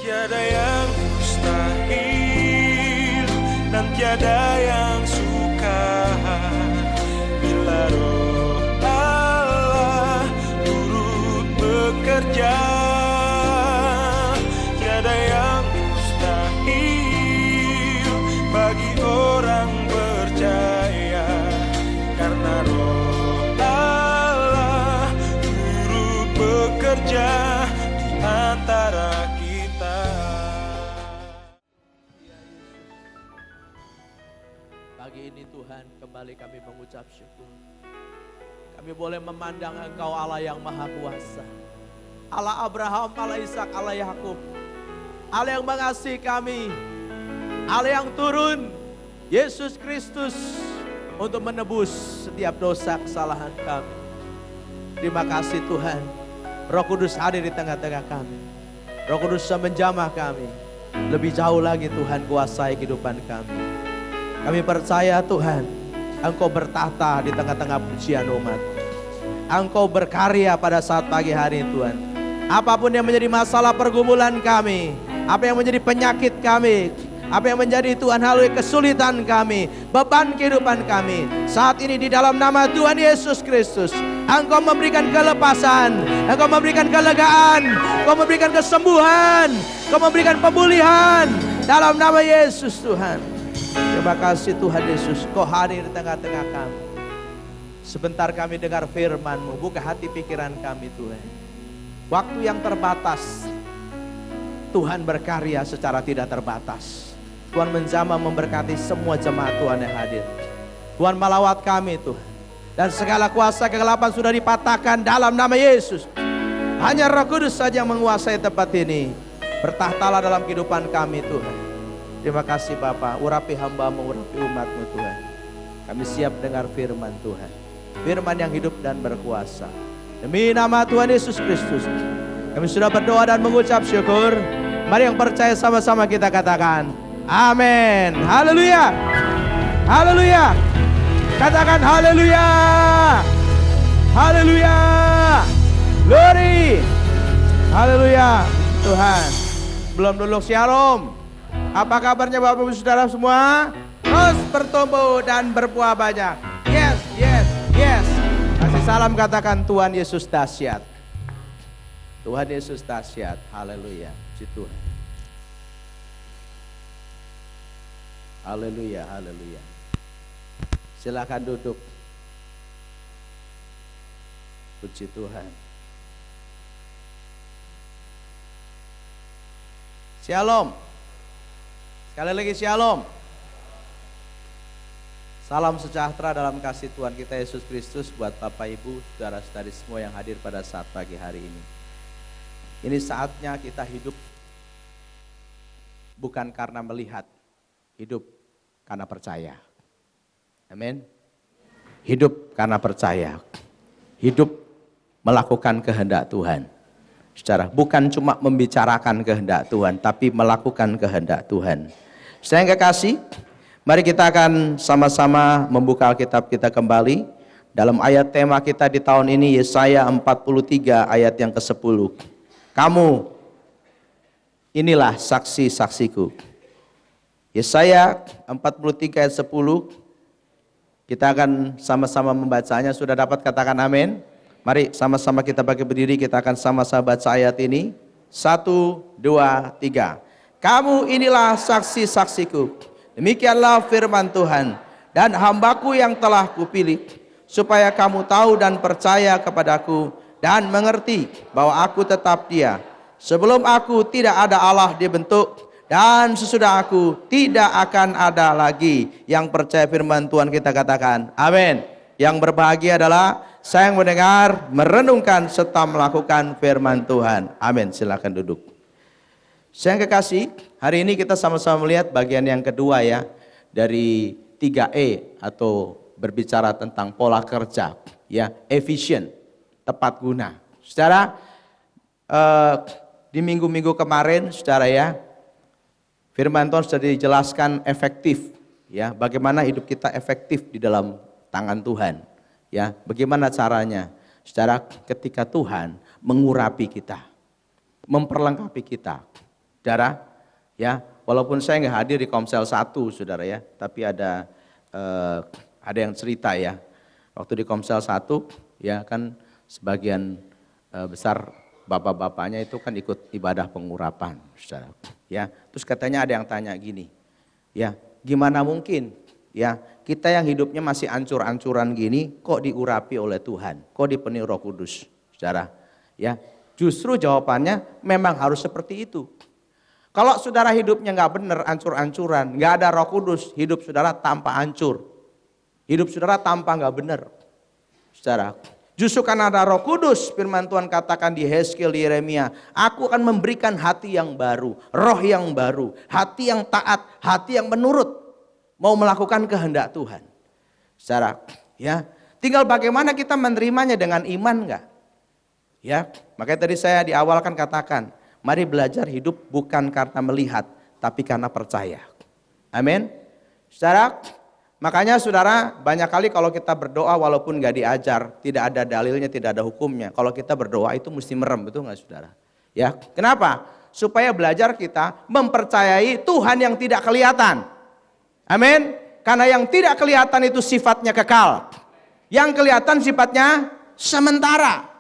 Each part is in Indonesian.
Tiada yang mustahil dan tiada yang sukar bila Roh Allah turut bekerja. Tiada yang mustahil bagi orang percaya, karena Roh Allah turut bekerja di antara kita. Pagi ini Tuhan, kembali kami mengucap syukur. Kami boleh memandang Engkau Allah yang Maha Kuasa, Allah Abraham, Allah Ishak, Allah Yakub, Allah yang mengasihi kami, Allah yang turun, Yesus Kristus, untuk menebus setiap dosa kesalahan kami. Terima kasih Tuhan, Roh Kudus hadir di tengah-tengah kami. Roh Kudus menjamah kami. Lebih jauh lagi Tuhan, kuasai kehidupan kami. Kami percaya Tuhan, Engkau bertahta di tengah-tengah pujian umat. Engkau berkarya pada saat pagi hari Tuhan. Apapun yang menjadi masalah pergumulan kami, apa yang menjadi penyakit kami, apa yang menjadi Tuhan halui kesulitan kami, beban kehidupan kami, saat ini di dalam nama Tuhan Yesus Kristus, Engkau memberikan kelepasan, Engkau memberikan kelegaan, Engkau memberikan kesembuhan, Engkau memberikan pemulihan dalam nama Yesus Tuhan. Terima kasih Tuhan Yesus, Kau hadir di tengah-tengah kami. Sebentar kami dengar firman-Mu, buka hati pikiran kami Tuhan. Waktu yang terbatas, Tuhan berkarya secara tidak terbatas. Tuhan menjamah memberkati semua jemaat Tuhan yang hadir. Tuhan melawat kami Tuhan. Dan segala kuasa kegelapan sudah dipatahkan dalam nama Yesus. Hanya Roh Kudus saja yang menguasai tempat ini. Bertahtalah dalam kehidupan kami Tuhan. Terima kasih Bapa, urapi hamba-Mu, urapi umat-Mu Tuhan. Kami siap dengar firman Tuhan, firman yang hidup dan berkuasa. Demi nama Tuhan Yesus Kristus, kami sudah berdoa dan mengucap syukur. Mari yang percaya sama-sama kita katakan amin. Haleluya, haleluya. Katakan haleluya, haleluya, glory, haleluya. Tuhan, belum dulu shalom. Apa kabarnya Bapak Ibu Saudara semua? Terus bertumbuh dan berbuah banyak. Yes, yes, yes. Kasih salam, katakan Tuhan Yesus dahsyat. Tuhan Yesus dahsyat. Haleluya. Puji Tuhan. Haleluya, haleluya. Silakan duduk. Puji Tuhan. Shalom. Sekali lagi shalom. Salam sejahtera dalam kasih Tuhan kita Yesus Kristus buat Bapak Ibu, saudara-saudari semua yang hadir pada saat pagi hari ini. Ini saatnya kita hidup bukan karena melihat, hidup karena percaya. Amin. Hidup karena percaya. Hidup melakukan kehendak Tuhan. Saudara, bukan cuma membicarakan kehendak Tuhan, tapi melakukan kehendak Tuhan. Saya yang kekasih, mari kita akan sama-sama membuka Alkitab kita kembali. Dalam ayat tema kita di tahun ini, Yesaya 43 ayat yang ke-10. Kamu, inilah saksi-saksiku. Yesaya 43 ayat 10. Kita akan sama-sama membacanya. Sudah dapat katakan amin? Mari sama-sama kita bagi berdiri, kita akan sama-sama baca ayat ini. 1, 2, 3. Kamu inilah saksi-saksiku. Demikianlah firman Tuhan. Dan hambaku yang telah kupilih, supaya kamu tahu dan percaya kepadaku, dan mengerti bahwa aku tetap Dia. Sebelum aku tidak ada Allah dibentuk, dan sesudah aku tidak akan ada lagi. Yang percaya firman Tuhan kita katakan amin. Yang berbahagia adalah saya yang mendengar, merenungkan, serta melakukan firman Tuhan. Amin. Silakan duduk. Saya yang kekasih, hari ini kita sama-sama melihat bagian yang kedua ya, dari 3E atau berbicara tentang pola kerja, ya, efisien, tepat guna. Saudara, di minggu-minggu kemarin, saudara ya, firman Tuhan sudah dijelaskan efektif, ya, bagaimana hidup kita efektif di dalam tangan Tuhan, ya, bagaimana caranya, saudara, ketika Tuhan mengurapi kita, memperlengkapi kita. Saudara, ya, walaupun saya nggak hadir di Komsel 1, saudara ya, tapi ada yang cerita ya. Waktu di Komsel 1, ya kan sebagian besar bapak-bapaknya itu kan ikut ibadah pengurapan, saudara. Ya, terus katanya ada yang tanya gini, ya, gimana mungkin, ya, kita yang hidupnya masih ancur-ancuran gini, kok diurapi oleh Tuhan, kok dipenuhi Roh Kudus, saudara. Ya, justru jawabannya memang harus seperti itu. Kalau saudara hidupnya nggak benar, ancur-ancuran, nggak ada Roh Kudus, hidup saudara tanpa hancur, hidup saudara tanpa nggak benar, saudara. Justru karena ada Roh Kudus, firman Tuhan katakan di Hezkiel, di Yeremia, aku akan memberikan hati yang baru, roh yang baru, hati yang taat, hati yang menurut, mau melakukan kehendak Tuhan. Saudara, ya, tinggal bagaimana kita menerimanya dengan iman enggak? Ya, makanya tadi saya di awal kan katakan, mari belajar hidup bukan karena melihat, tapi karena percaya. Amin. Saudara, makanya saudara, banyak kali kalau kita berdoa walaupun gak diajar, tidak ada dalilnya, tidak ada hukumnya. Kalau kita berdoa itu mesti merem, betul gak saudara? Ya, kenapa? Supaya belajar kita mempercayai Tuhan yang tidak kelihatan. Amin. Karena yang tidak kelihatan itu sifatnya kekal. Yang kelihatan sifatnya sementara.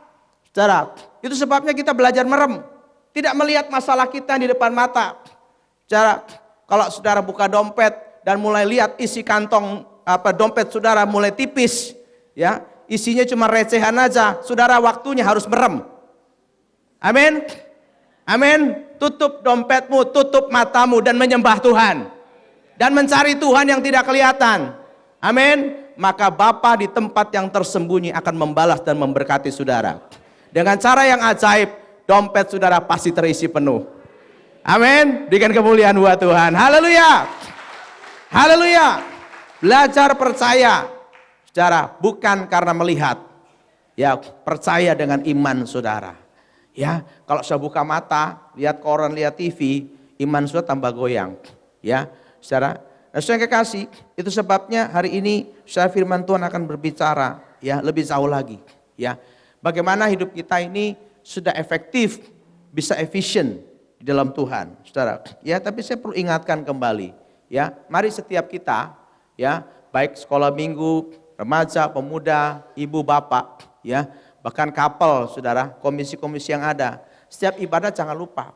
Saudara, itu sebabnya kita belajar merem. Tidak melihat masalah kita di depan mata. Saudara, kalau saudara buka dompet dan mulai lihat isi kantong dompet saudara mulai tipis, ya, isinya cuma recehan aja, saudara waktunya harus merem. Amin. Amin. Tutup dompetmu, tutup matamu dan menyembah Tuhan. Dan mencari Tuhan yang tidak kelihatan. Amin. Maka Bapa di tempat yang tersembunyi akan membalas dan memberkati saudara. Dengan cara yang ajaib, dompet saudara pasti terisi penuh. Amin. Berikan kemuliaan buat Tuhan. Haleluya. Haleluya. Belajar percaya, saudara, bukan karena melihat. Ya, percaya dengan iman saudara. Ya, kalau saya buka mata, lihat koran, lihat TV, iman saudara tambah goyang. Ya, saudara. Nah, saudara yang kekasih, itu sebabnya hari ini saya firman Tuhan akan berbicara, ya, lebih jauh lagi. Ya, bagaimana hidup kita ini sudah efektif, bisa efisien di dalam Tuhan, saudara. Ya, tapi saya perlu ingatkan kembali, ya, mari setiap kita, ya, baik sekolah minggu, remaja, pemuda, ibu, bapak, ya, bahkan couple, saudara, komisi-komisi yang ada, setiap ibadah jangan lupa,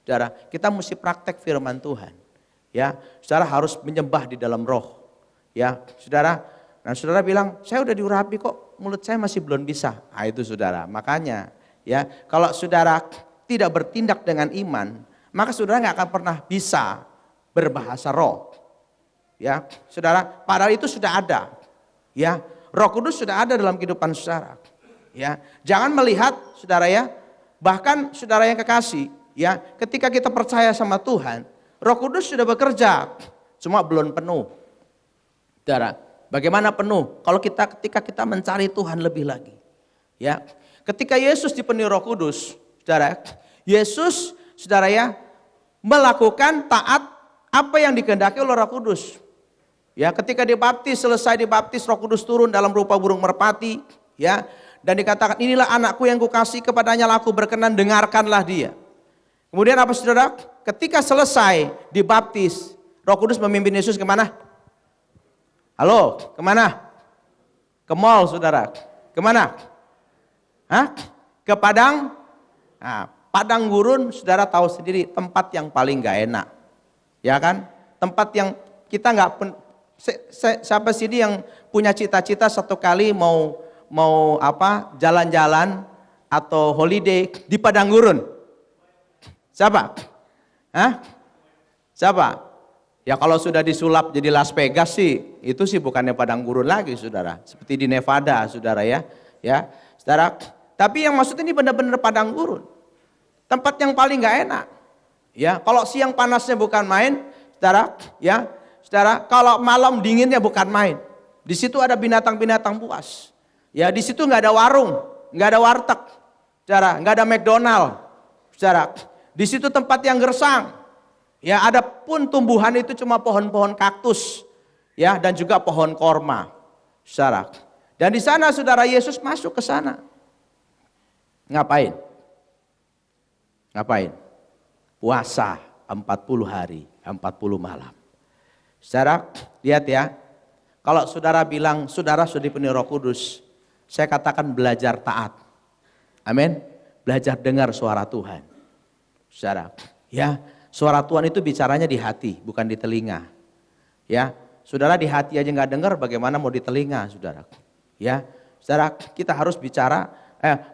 saudara, kita mesti praktek firman Tuhan, ya, saudara harus menyembah di dalam roh, ya, saudara. Nah, saudara bilang, saya udah diurapi kok, mulut saya masih belum bisa. Nah, itu saudara, makanya, ya, kalau saudara tidak bertindak dengan iman, maka saudara nggak akan pernah bisa berbahasa roh. Ya, saudara, padahal itu sudah ada. Ya, Roh Kudus sudah ada dalam kehidupan saudara. Ya, jangan melihat saudara ya, bahkan saudara yang kekasih, ya, ketika kita percaya sama Tuhan, Roh Kudus sudah bekerja, cuma belum penuh. Saudara, bagaimana penuh? Kalau ketika kita mencari Tuhan lebih lagi. Ya, ketika Yesus dipenuhi Roh Kudus, saudara, Yesus, saudara ya, melakukan taat apa yang dikehendaki oleh Roh Kudus. Ya, ketika dibaptis, selesai dibaptis, Roh Kudus turun dalam rupa burung merpati, ya, dan dikatakan inilah anakku yang kukasih, kepadanya aku berkenan, dengarkanlah dia. Kemudian apa saudara? Ketika selesai dibaptis, Roh Kudus memimpin Yesus kemana? Halo, kemana? Ke mall saudara, kemana? Hah? Ke padang? Nah, padang gurun saudara tahu sendiri tempat yang paling gak enak. Ya kan? Tempat yang kita gak, siapa sini yang punya cita-cita satu kali mau jalan-jalan atau holiday di padang gurun? Siapa? Hah? Siapa? Ya kalau sudah disulap jadi Las Vegas sih, itu sih bukannya padang gurun lagi saudara. Seperti di Nevada saudara ya. Ya, saudara. Tapi yang maksudnya ini benar-benar padang gurun. Tempat yang paling gak enak. Ya, kalau siang panasnya bukan main, saudara, ya. Saudara, kalau malam dinginnya bukan main. Di situ ada binatang-binatang buas. Ya, di situ nggak ada warung, nggak ada warteg, saudara, nggak ada McDonald, saudara. Di situ tempat yang gersang. Ya, ada pun tumbuhan itu cuma pohon-pohon kaktus, ya, dan juga pohon korma, saudara. Dan di sana, saudara, Yesus masuk ke sana. Ngapain? Ngapain? Puasa. 40 hari, 40 malam. Saudara, lihat ya. Kalau saudara bilang, saudara sudah dipenuhi Roh Kudus, saya katakan belajar taat. Amin. Belajar dengar suara Tuhan. Saudara, ya, suara Tuhan itu bicaranya di hati, bukan di telinga. Ya, saudara di hati aja nggak dengar, bagaimana mau di telinga, saudara? Ya, saudara, kita harus bicara.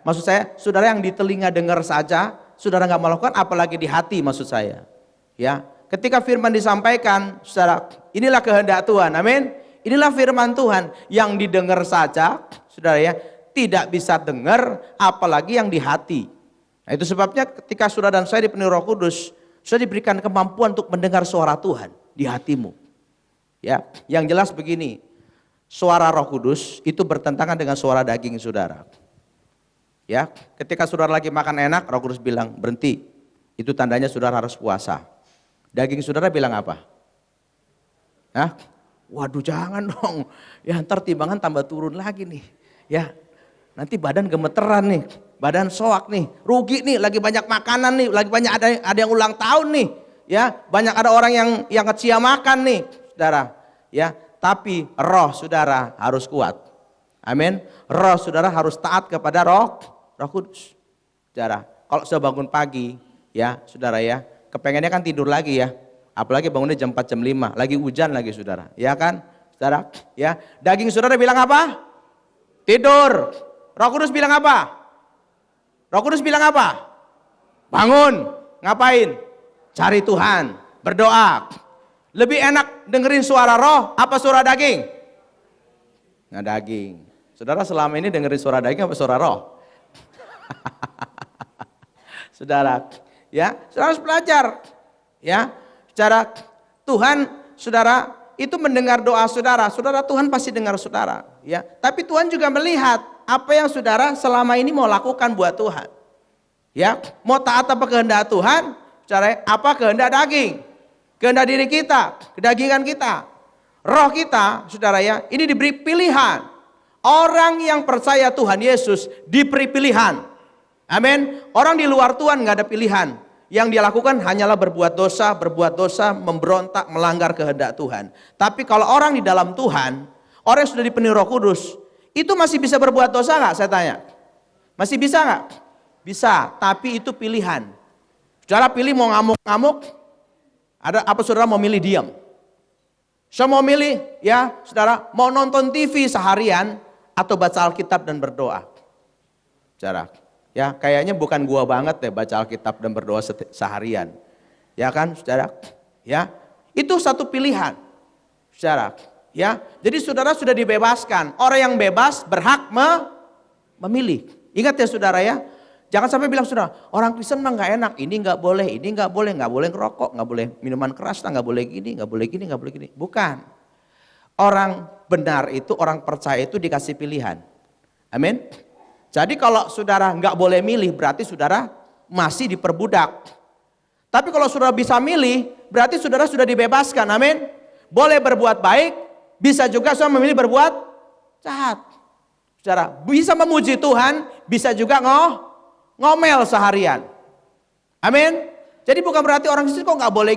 Maksud saya, saudara yang di telinga dengar saja, saudara nggak melakukan, apalagi di hati, maksud saya. Ya, ketika firman disampaikan, saudara, inilah kehendak Tuhan, amin. Inilah firman Tuhan yang didengar saja, saudara ya, tidak bisa dengar, apalagi yang di hati. Nah, itu sebabnya ketika saudara dan saya dipenuhi Roh Kudus, sudah diberikan kemampuan untuk mendengar suara Tuhan di hatimu. Ya, yang jelas begini, suara Roh Kudus itu bertentangan dengan suara daging saudara. Ya, ketika saudara lagi makan enak, Roh Kudus bilang berhenti. Itu tandanya saudara harus puasa. Daging saudara bilang apa? Hah? Waduh, jangan dong. Ya, ntar timbangan tambah turun lagi nih. Ya, nanti badan gemeteran nih, badan soak nih, rugi nih, lagi banyak makanan nih, lagi banyak ada yang ulang tahun nih, ya, banyak ada orang yang kecia makan nih, saudara, ya. Tapi roh saudara harus kuat, amin. Roh saudara harus taat kepada Roh Kudus, saudara. Kalau sudah bangun pagi, ya, saudara ya, kepengennya kan tidur lagi ya, apalagi bangunnya jam 4 jam 5, lagi hujan lagi saudara, ya kan, saudara, ya. Daging saudara bilang apa? Tidur. Roh Kudus bilang apa? Roh Kudus bilang apa? Bangun. Ngapain? Cari Tuhan. Berdoa. Lebih enak dengerin suara roh apa suara daging? Nah, daging. Saudara selama ini dengerin suara daging apa suara roh? Saudara, ya, saudara harus belajar. Ya, secara Tuhan, saudara, itu mendengar doa saudara. Saudara, Tuhan pasti dengar saudara. Ya, tapi Tuhan juga melihat apa yang saudara selama ini mau lakukan buat Tuhan. Ya, mau taat apa kehendak Tuhan, cara apa kehendak daging, kehendak diri kita, kedagingan kita, roh kita, saudara ya, ini diberi pilihan. Orang yang percaya Tuhan Yesus diberi pilihan. Amin. Orang di luar Tuhan nggak ada pilihan. Yang dia lakukan hanyalah berbuat dosa, memberontak, melanggar kehendak Tuhan. Tapi kalau orang di dalam Tuhan, orang yang sudah dipenuhi Roh Kudus, itu masih bisa berbuat dosa nggak? Saya tanya. Masih bisa nggak? Bisa, tapi itu pilihan. Saudara pilih mau ngamuk-ngamuk, ada apa saudara mau milih diam? Saya mau milih, ya saudara, mau nonton TV seharian atau baca Alkitab dan berdoa. Saudara, ya kayaknya bukan gua banget deh baca Alkitab dan berdoa seharian. Ya kan, saudara? Ya, itu satu pilihan. Saudara, ya. Jadi saudara sudah dibebaskan. Orang yang bebas berhak memilih. Ingat ya saudara ya. Jangan sampai bilang saudara, orang Kristen mah nggak enak, ini nggak boleh, nggak boleh ngerokok, nggak boleh minuman keras, nggak boleh gini, nggak boleh gini. Bukan. Orang benar itu, orang percaya itu dikasih pilihan. Amin. Jadi kalau saudara nggak boleh milih, berarti saudara masih diperbudak. Tapi kalau saudara bisa milih, berarti saudara sudah dibebaskan. Amin. Boleh berbuat baik, bisa juga saudara memilih berbuat jahat. Saudara bisa memuji Tuhan, bisa juga ngomel seharian. Amin. Jadi bukan berarti orang Kristen kok nggak boleh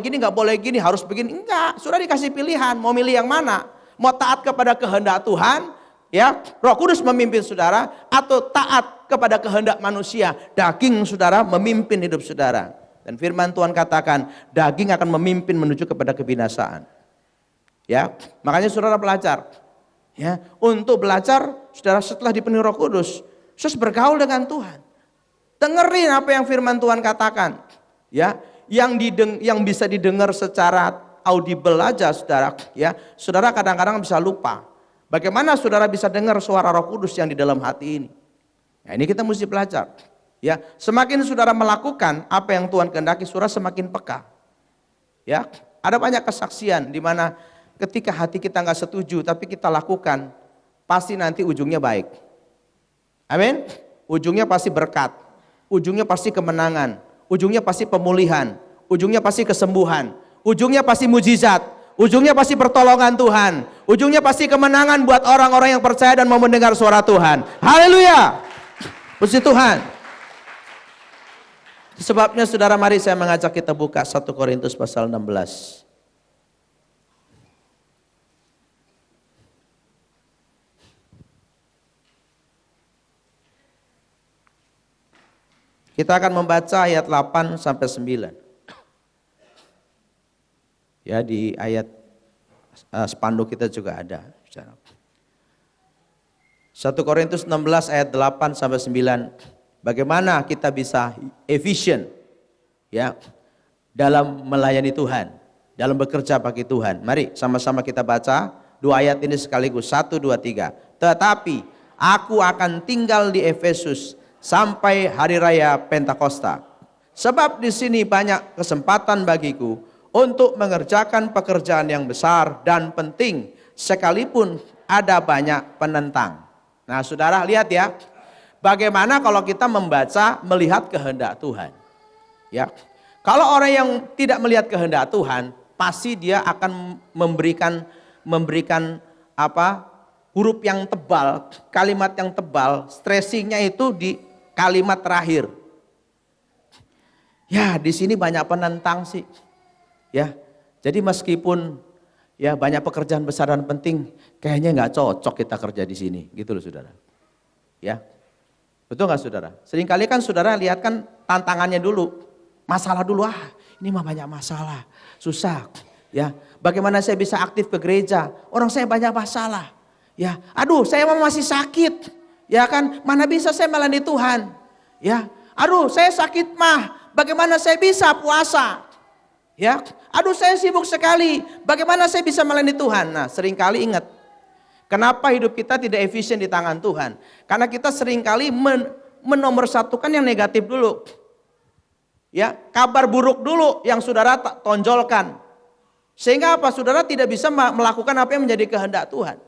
gini, harus begini. Enggak, sudah dikasih pilihan, mau milih yang mana? Mau taat kepada kehendak Tuhan, ya, Roh Kudus memimpin saudara, atau taat kepada kehendak manusia, daging saudara memimpin hidup saudara. Dan firman Tuhan katakan, daging akan memimpin menuju kepada kebinasaan. Ya, makanya saudara belajar. Ya, untuk belajar, saudara setelah dipenuhi Roh Kudus, terus bergaul dengan Tuhan. Dengerin apa yang firman Tuhan katakan. Ya, yang bisa didengar secara audible aja saudara, ya. Saudara kadang-kadang bisa lupa. Bagaimana saudara bisa dengar suara Roh Kudus yang di dalam hati ini? Nah, ini kita mesti belajar. Ya, semakin saudara melakukan apa yang Tuhan kehendaki, saudara semakin peka. Ya, ada banyak kesaksian di mana ketika hati kita nggak setuju tapi kita lakukan, pasti nanti ujungnya baik. Amin. Ujungnya pasti berkat. Ujungnya pasti kemenangan. Ujungnya pasti pemulihan. Ujungnya pasti kesembuhan. Ujungnya pasti mujizat. Ujungnya pasti pertolongan Tuhan. Ujungnya pasti kemenangan buat orang-orang yang percaya dan mau mendengar suara Tuhan. Haleluya. Puji Tuhan. Sebabnya saudara, mari saya mengajak kita buka 1 Korintus pasal 16. Kita akan membaca ayat 8 sampai 9. Ya, di ayat spanduk kita juga ada. 1 Korintus 16 ayat 8 sampai 9. Bagaimana kita bisa efisien ya dalam melayani Tuhan, dalam bekerja bagi Tuhan. Mari sama-sama kita baca dua ayat ini sekaligus. 1, 2, 3. Tetapi aku akan tinggal di Efesus sampai hari raya Pentakosta. Sebab di sini banyak kesempatan bagiku untuk mengerjakan pekerjaan yang besar dan penting, sekalipun ada banyak penentang. Nah, saudara lihat ya, bagaimana kalau kita membaca melihat kehendak Tuhan. Ya, kalau orang yang tidak melihat kehendak Tuhan, pasti dia akan memberikan huruf yang tebal, kalimat yang tebal, stressingnya itu di kalimat terakhir. Ya, di sini banyak penentang sih. Ya, jadi meskipun ya banyak pekerjaan besar dan penting, kayaknya nggak cocok kita kerja di sini, gitu loh saudara. Ya, betul nggak saudara? Seringkali kan saudara lihat kan tantangannya dulu, masalah dulu, ini mah banyak masalah, susah. Ya, bagaimana saya bisa aktif ke gereja? Orang saya banyak masalah. Ya, aduh, saya masih sakit. Ya kan, mana bisa saya melayani Tuhan? Ya, aduh, saya sakit mah, bagaimana saya bisa puasa? Ya, aduh saya sibuk sekali, bagaimana saya bisa melayani Tuhan? Nah, seringkali ingat, kenapa hidup kita tidak efisien di tangan Tuhan? Karena kita seringkali menomorsatukan yang negatif dulu. Ya, kabar buruk dulu yang saudara tonjolkan. Sehingga apa? Saudara tidak bisa melakukan apa yang menjadi kehendak Tuhan.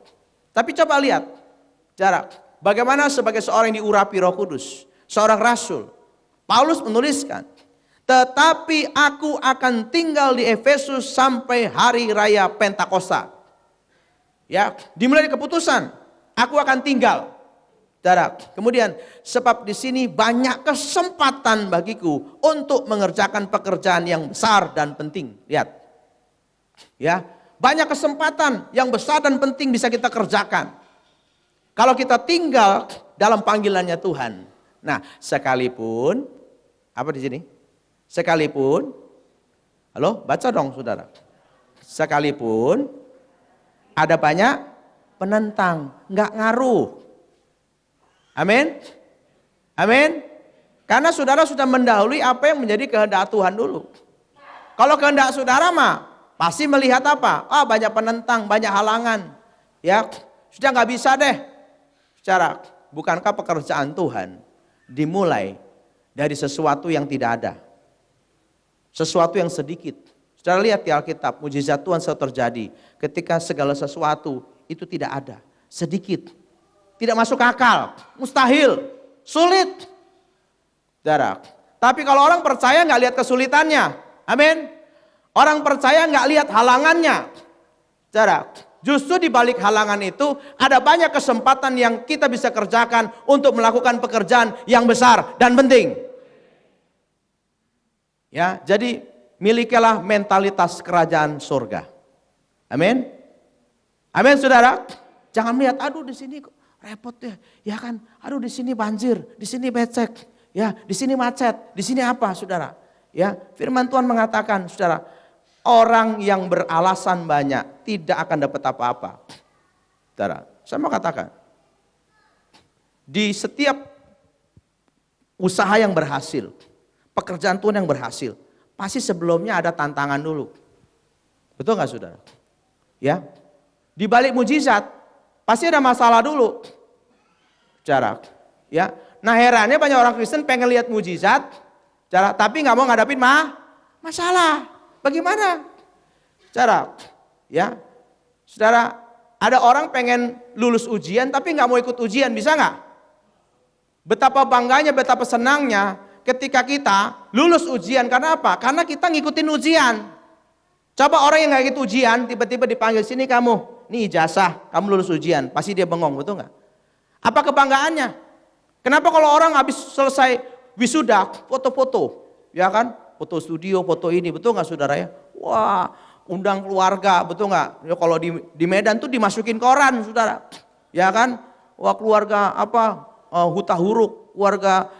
Tapi coba lihat, jarak. Bagaimana sebagai seorang yang diurapi Roh Kudus, seorang rasul, Paulus menuliskan, tetapi aku akan tinggal di Efesus sampai hari raya Pentakosta. Ya, dimulai keputusan, aku akan tinggal. Jarak. Kemudian, sebab di sini banyak kesempatan bagiku untuk mengerjakan pekerjaan yang besar dan penting. Lihat, ya, banyak kesempatan yang besar dan penting bisa kita kerjakan. Kalau kita tinggal dalam panggilannya Tuhan. Nah, sekalipun, apa di sini? Sekalipun, halo, baca dong saudara. Sekalipun ada banyak penentang, nggak ngaruh. Amin, amin. Karena saudara sudah mendahului apa yang menjadi kehendak Tuhan dulu. Kalau kehendak saudara mah pasti melihat apa? Banyak penentang, banyak halangan. Ya, sudah nggak bisa deh. Secara, bukankah pekerjaan Tuhan dimulai dari sesuatu yang tidak ada? Sesuatu yang sedikit. Saudara lihat di Alkitab, mujizat Tuhan selalu terjadi ketika segala sesuatu itu tidak ada, sedikit, tidak masuk akal, mustahil, sulit. Saudara, tapi kalau orang percaya nggak lihat kesulitannya, amin. Orang percaya nggak lihat halangannya. Saudara, justru di balik halangan itu ada banyak kesempatan yang kita bisa kerjakan untuk melakukan pekerjaan yang besar dan penting. Ya, jadi milikilah mentalitas kerajaan surga. Amin. Amin, saudara. Jangan melihat, aduh di sini kok repot ya kan. Aduh di sini banjir, di sini becek, ya, di sini macet, di sini apa, saudara? Ya, firman Tuhan mengatakan, saudara, orang yang beralasan banyak tidak akan dapat apa-apa. Saudara, saya mau katakan, di setiap usaha yang berhasil, pekerjaan Tuhan yang berhasil, pasti sebelumnya ada tantangan dulu. Betul nggak saudara? Ya, di balik mujizat pasti ada masalah dulu. Jarak, ya. Nah herannya banyak orang Kristen pengen lihat mujizat, jarak, tapi nggak mau ngadapin masalah. Bagaimana? Jarak, ya. Saudara, ada orang pengen lulus ujian tapi nggak mau ikut ujian, bisa nggak? Betapa bangganya, betapa senangnya ketika kita lulus ujian. Karena apa? Karena kita ngikutin ujian. Coba orang yang nggak ikut ujian, tiba-tiba dipanggil, sini kamu, nih ijazah, kamu lulus ujian. Pasti dia bengong, betul nggak? Apa kebanggaannya? Kenapa kalau orang habis selesai wisuda, foto-foto? Ya kan? Foto studio, foto ini, betul nggak saudara ya? Wah, undang keluarga, betul nggak? Ya, kalau di Medan tuh dimasukin koran, saudara. Ya kan? Wah, keluarga apa? Huta Huruk, keluarga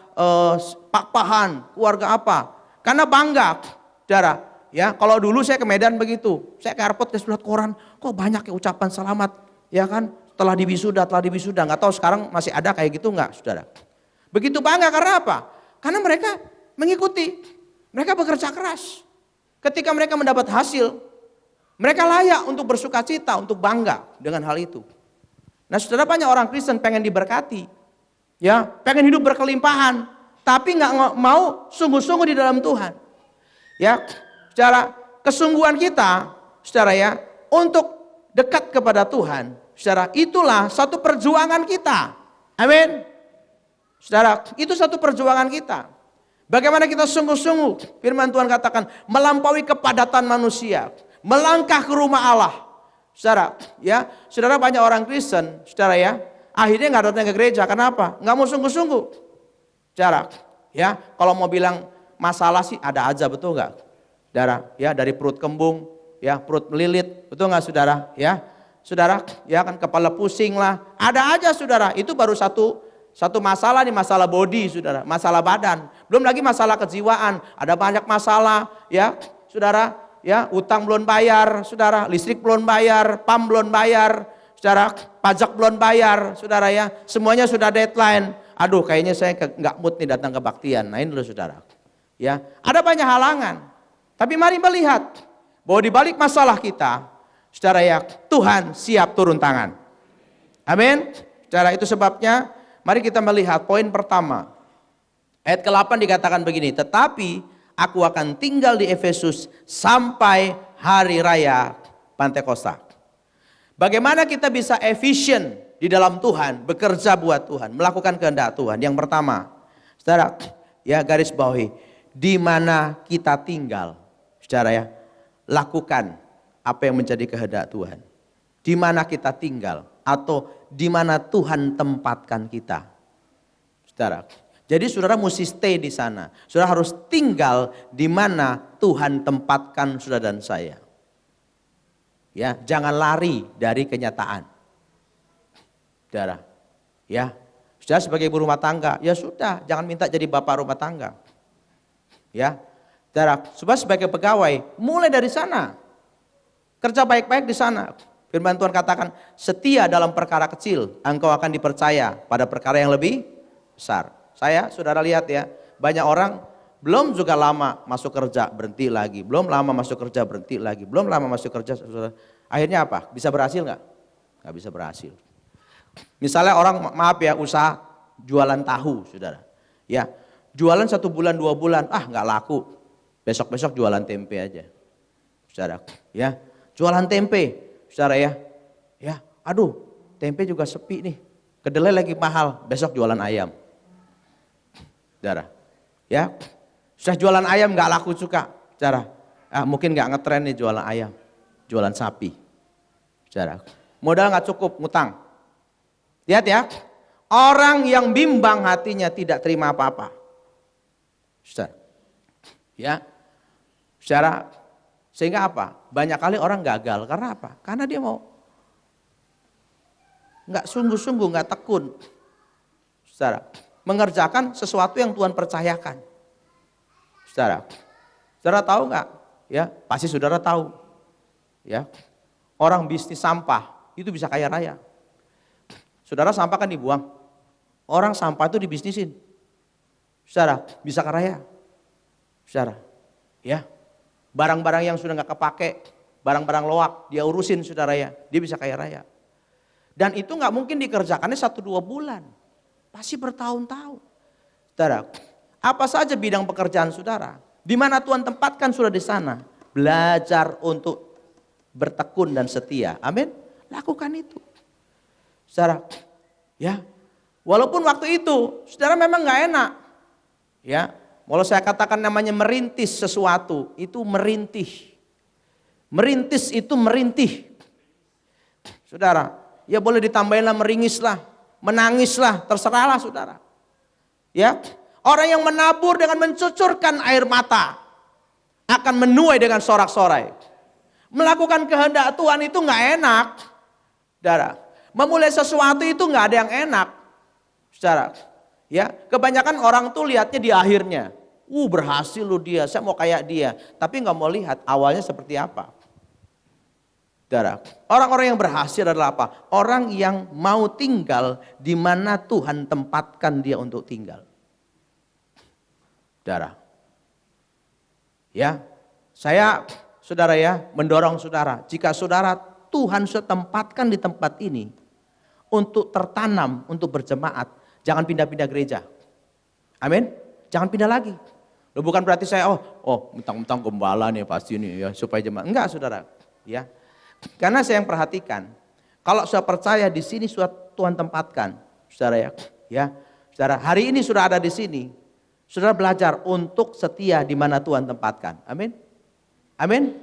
Pak-Pahan, keluarga apa? Karena bangga, saudara. Ya, kalau dulu saya ke Medan begitu, saya ke airport ke surat koran, kok banyak ya ucapan selamat, ya kan? Telah diwisuda, nggak tahu sekarang masih ada kayak gitu nggak, saudara? Begitu bangga karena apa? Karena mereka mengikuti, mereka bekerja keras. Ketika mereka mendapat hasil, mereka layak untuk bersuka cita, untuk bangga dengan hal itu. Nah, saudara, banyak orang Kristen pengen diberkati, ya, pengen hidup berkelimpahan, tapi nggak mau sungguh-sungguh di dalam Tuhan, ya. Secara kesungguhan kita, saudara ya, untuk dekat kepada Tuhan, saudara, itulah satu perjuangan kita. Amin. Saudara, itu satu perjuangan kita. Bagaimana kita sungguh-sungguh, firman Tuhan katakan, melampaui kepadatan manusia, melangkah ke rumah Allah. Saudara, ya, saudara, banyak orang Kristen, saudara ya, akhirnya nggak datang ke gereja. Kenapa? Nggak mau sungguh-sungguh. Saudara, ya, kalau mau bilang masalah sih ada aja, betul nggak? Saudara, ya, dari perut kembung, ya, perut melilit, betul nggak saudara? Ya, saudara, ya kan, kepala pusing lah, ada aja saudara. Itu baru satu masalah nih, masalah body, saudara, masalah badan. Belum lagi masalah kejiwaan, ada banyak masalah, ya, saudara, ya, utang belum bayar, saudara, listrik belum bayar, PAM belum bayar, saudara, pajak belum bayar, saudara ya, semuanya sudah deadline. Aduh, kayaknya saya nggak mood nih datang kebaktian. Nah, ini loh saudara, ya, ada banyak halangan. Tapi mari melihat bahwa di balik masalah kita, saudara ya, Tuhan siap turun tangan. Amin. Saudara, itu sebabnya mari kita melihat poin pertama. Ayat ke-8 dikatakan begini, tetapi aku akan tinggal di Efesus sampai hari raya Pantekosta. Bagaimana kita bisa efisien di dalam Tuhan, bekerja buat Tuhan, melakukan kehendak Tuhan? Yang pertama, saudara, ya, garis bawahi, di mana kita tinggal. Saudara ya, lakukan apa yang menjadi kehendak Tuhan. Di mana kita tinggal atau di mana Tuhan tempatkan kita. Saudara, jadi saudara mesti stay di sana. Saudara harus tinggal di mana Tuhan tempatkan saudara dan saya. Ya, jangan lari dari kenyataan. Saudara, ya, saudara sebagai ibu rumah tangga, ya sudah, jangan minta jadi bapak rumah tangga. Ya, saudara, sebagai pegawai, mulai dari sana. Kerja baik-baik di sana. Firman Tuhan katakan, setia dalam perkara kecil, engkau akan dipercaya pada perkara yang lebih besar. Saya, saudara lihat ya, banyak orang belum juga lama masuk kerja, berhenti lagi. Belum lama masuk kerja, berhenti lagi. Belum lama masuk kerja, saudara. Akhirnya apa? Bisa berhasil nggak? Nggak bisa berhasil. Misalnya orang, maaf ya, usaha jualan tahu, saudara. Ya, jualan 1 bulan, 2 bulan, nggak laku. Besok-besok jualan tempe aja, saudara. Ya, jualan tempe, saudara ya. Ya, aduh, tempe juga sepi nih. Kedelai lagi mahal, besok jualan ayam, saudara. Ya, sudah jualan ayam nggak laku juga, saudara. Mungkin nggak ngetren nih jualan ayam, jualan sapi, saudara. Modal nggak cukup, ngutang. Lihat ya, orang yang bimbang hatinya tidak terima apa-apa. Saudara. Ya, saudara, sehingga apa? Banyak kali orang gagal, karena apa? Karena dia mau nggak sungguh-sungguh, nggak tekun, saudara, mengerjakan sesuatu yang Tuhan percayakan. Saudara, saudara tahu nggak? Ya, pasti saudara tahu. Ya, orang bisnis sampah itu bisa kaya raya. Saudara, sampah kan dibuang, orang sampah itu dibisnisin. Saudara, bisa kaya raya. Saudara, ya, barang-barang yang sudah nggak kepake, barang-barang loak, dia urusin saudara ya, dia bisa kaya raya. Dan itu nggak mungkin dikerjakannya 1-2 bulan, pasti bertahun-tahun. Saudara, apa saja bidang pekerjaan saudara, di mana Tuhan tempatkan saudara di sana, belajar untuk bertekun dan setia. Amin. Lakukan itu, saudara. Ya, walaupun waktu itu saudara memang nggak enak, ya. Kalau saya katakan namanya merintis sesuatu, itu merintih. Merintis itu merintih. Saudara, ya boleh ditambahinlah meringis lah, menangis lah, terserahlah saudara. Ya, Orang yang menabur dengan mencucurkan air mata akan menuai dengan sorak-sorai. Melakukan kehendak Tuhan itu nggak enak, saudara. Memulai sesuatu itu nggak ada yang enak, saudara. Ya, kebanyakan orang tuh lihatnya di akhirnya. Berhasil loh dia, saya mau kayak dia. Tapi nggak mau lihat awalnya seperti apa. Saudara, orang-orang yang berhasil adalah apa? Orang yang mau tinggal di mana Tuhan tempatkan dia untuk tinggal. Saudara. Ya, saya saudara ya mendorong saudara, jika saudara Tuhan sudah tempatkan di tempat ini untuk tertanam, untuk berjemaat, jangan pindah-pindah gereja. Amin. Jangan pindah lagi. Loh, bukan berarti saya mentang-mentang gembala nih pasti nih ya supaya jemaat. Enggak, saudara. Ya. Karena saya yang perhatikan, kalau saya percaya di sini sudah Tuhan tempatkan, saudara ya. Ya. Saudara, hari ini sudah ada di sini. Saudara belajar untuk setia di mana Tuhan tempatkan. Amin. Amin.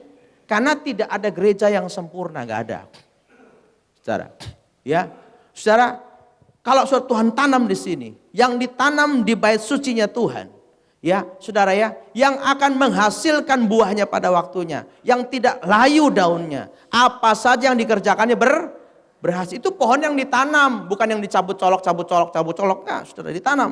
Karena tidak ada gereja yang sempurna, nggak ada. Saudara, ya. Saudara, kalau saudara Tuhan tanam di sini, yang ditanam di bait sucinya Tuhan, ya, saudara ya, yang akan menghasilkan buahnya pada waktunya, yang tidak layu daunnya, apa saja yang dikerjakannya berhasil. Itu pohon yang ditanam, bukan yang dicabut colok, enggak, saudara ditanam.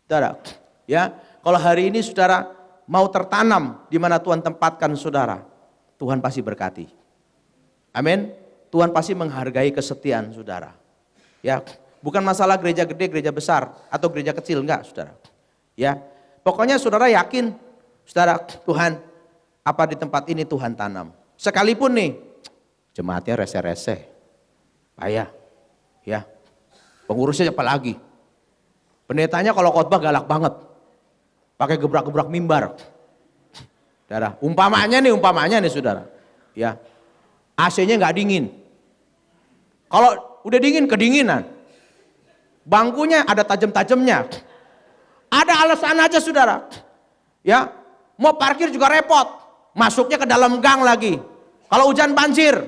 Saudara, ya, kalau hari ini saudara mau tertanam di mana Tuhan tempatkan saudara, Tuhan pasti berkati. Amin. Tuhan pasti menghargai kesetiaan saudara. Ya, bukan masalah gereja gede, gereja besar atau gereja kecil, enggak, saudara. Ya, pokoknya saudara yakin, saudara, Tuhan, apa di tempat ini Tuhan tanam. Sekalipun nih, jemaatnya rese-rese, payah, ya, pengurusnya apa lagi? Pendetanya kalau khotbah galak banget, pakai gebrak-gebrak mimbar. Saudara, umpamanya nih saudara, ya, AC-nya nggak dingin. Kalau udah dingin kedinginan, bangkunya ada tajam-tajamnya. Ada alasan aja saudara, ya, mau parkir juga repot, masuknya ke dalam gang lagi. Kalau hujan banjir,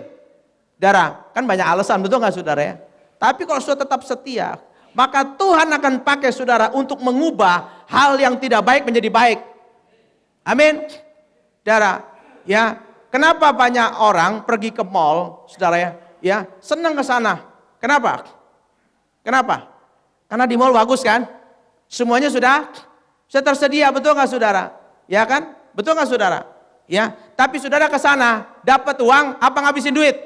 saudara, kan banyak alasan, betul nggak saudara ya? Tapi kalau saudara tetap setia, maka Tuhan akan pakai saudara untuk mengubah hal yang tidak baik menjadi baik. Amin. Saudara, ya, kenapa banyak orang pergi ke mall, saudara ya, senang ke sana. Kenapa? Kenapa? Karena di mall bagus kan? Semuanya sudah tersedia, betul nggak saudara? Ya kan? Betul nggak saudara? Ya, tapi saudara ke sana dapat uang apa ngabisin duit?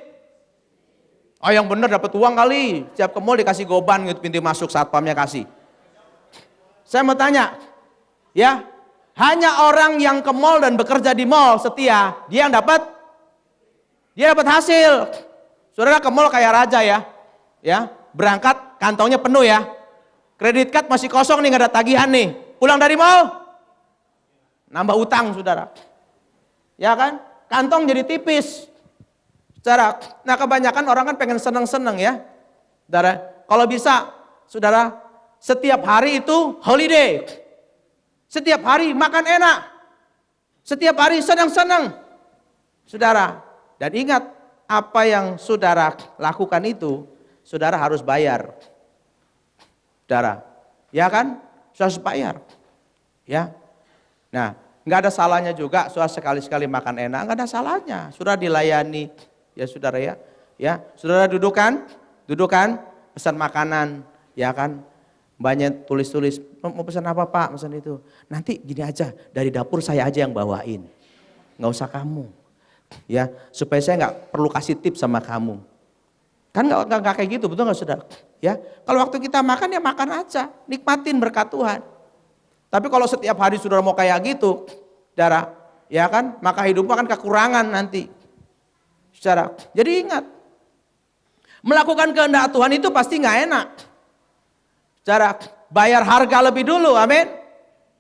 Oh, yang benar dapat uang kali. Setiap ke mall dikasih goban gitu, pintu masuk satpamnya kasih. Saya mau tanya, ya, hanya orang yang ke mall dan bekerja di mall setia, dia dapat hasil. Saudara ke mall kayak raja ya, berangkat kantongnya penuh ya, kredit card masih kosong nih, nggak ada tagihan nih, pulang dari mall, nambah utang saudara, ya kan, kantong jadi tipis. Saudara, nah kebanyakan orang kan pengen seneng-seneng ya, saudara. Kalau bisa, saudara, setiap hari itu holiday, setiap hari makan enak, setiap hari senang-senang, saudara. Dan ingat, apa yang saudara lakukan itu, saudara harus bayar, saudara. Ya kan, saudara harus bayar, ya. Nah, nggak ada salahnya juga, saudara sekali-sekali makan enak, nggak ada salahnya, saudara dilayani. Ya saudara ya, saudara dudukan, pesan makanan, ya kan, banyak tulis-tulis, mau pesan apa Pak, pesan itu, nanti gini aja, dari dapur saya aja yang bawain, nggak usah kamu, ya, supaya saya nggak perlu kasih tips sama kamu, kan nggak kayak gitu, betul nggak saudara? Ya, kalau waktu kita makan ya makan aja, nikmatin berkat Tuhan. Tapi kalau setiap hari saudara mau kayak gitu, saudara, ya kan, maka hidupnya kan kekurangan nanti. Saudara, jadi ingat, melakukan kehendak Tuhan itu pasti nggak enak. Saudara, bayar harga lebih dulu, amin.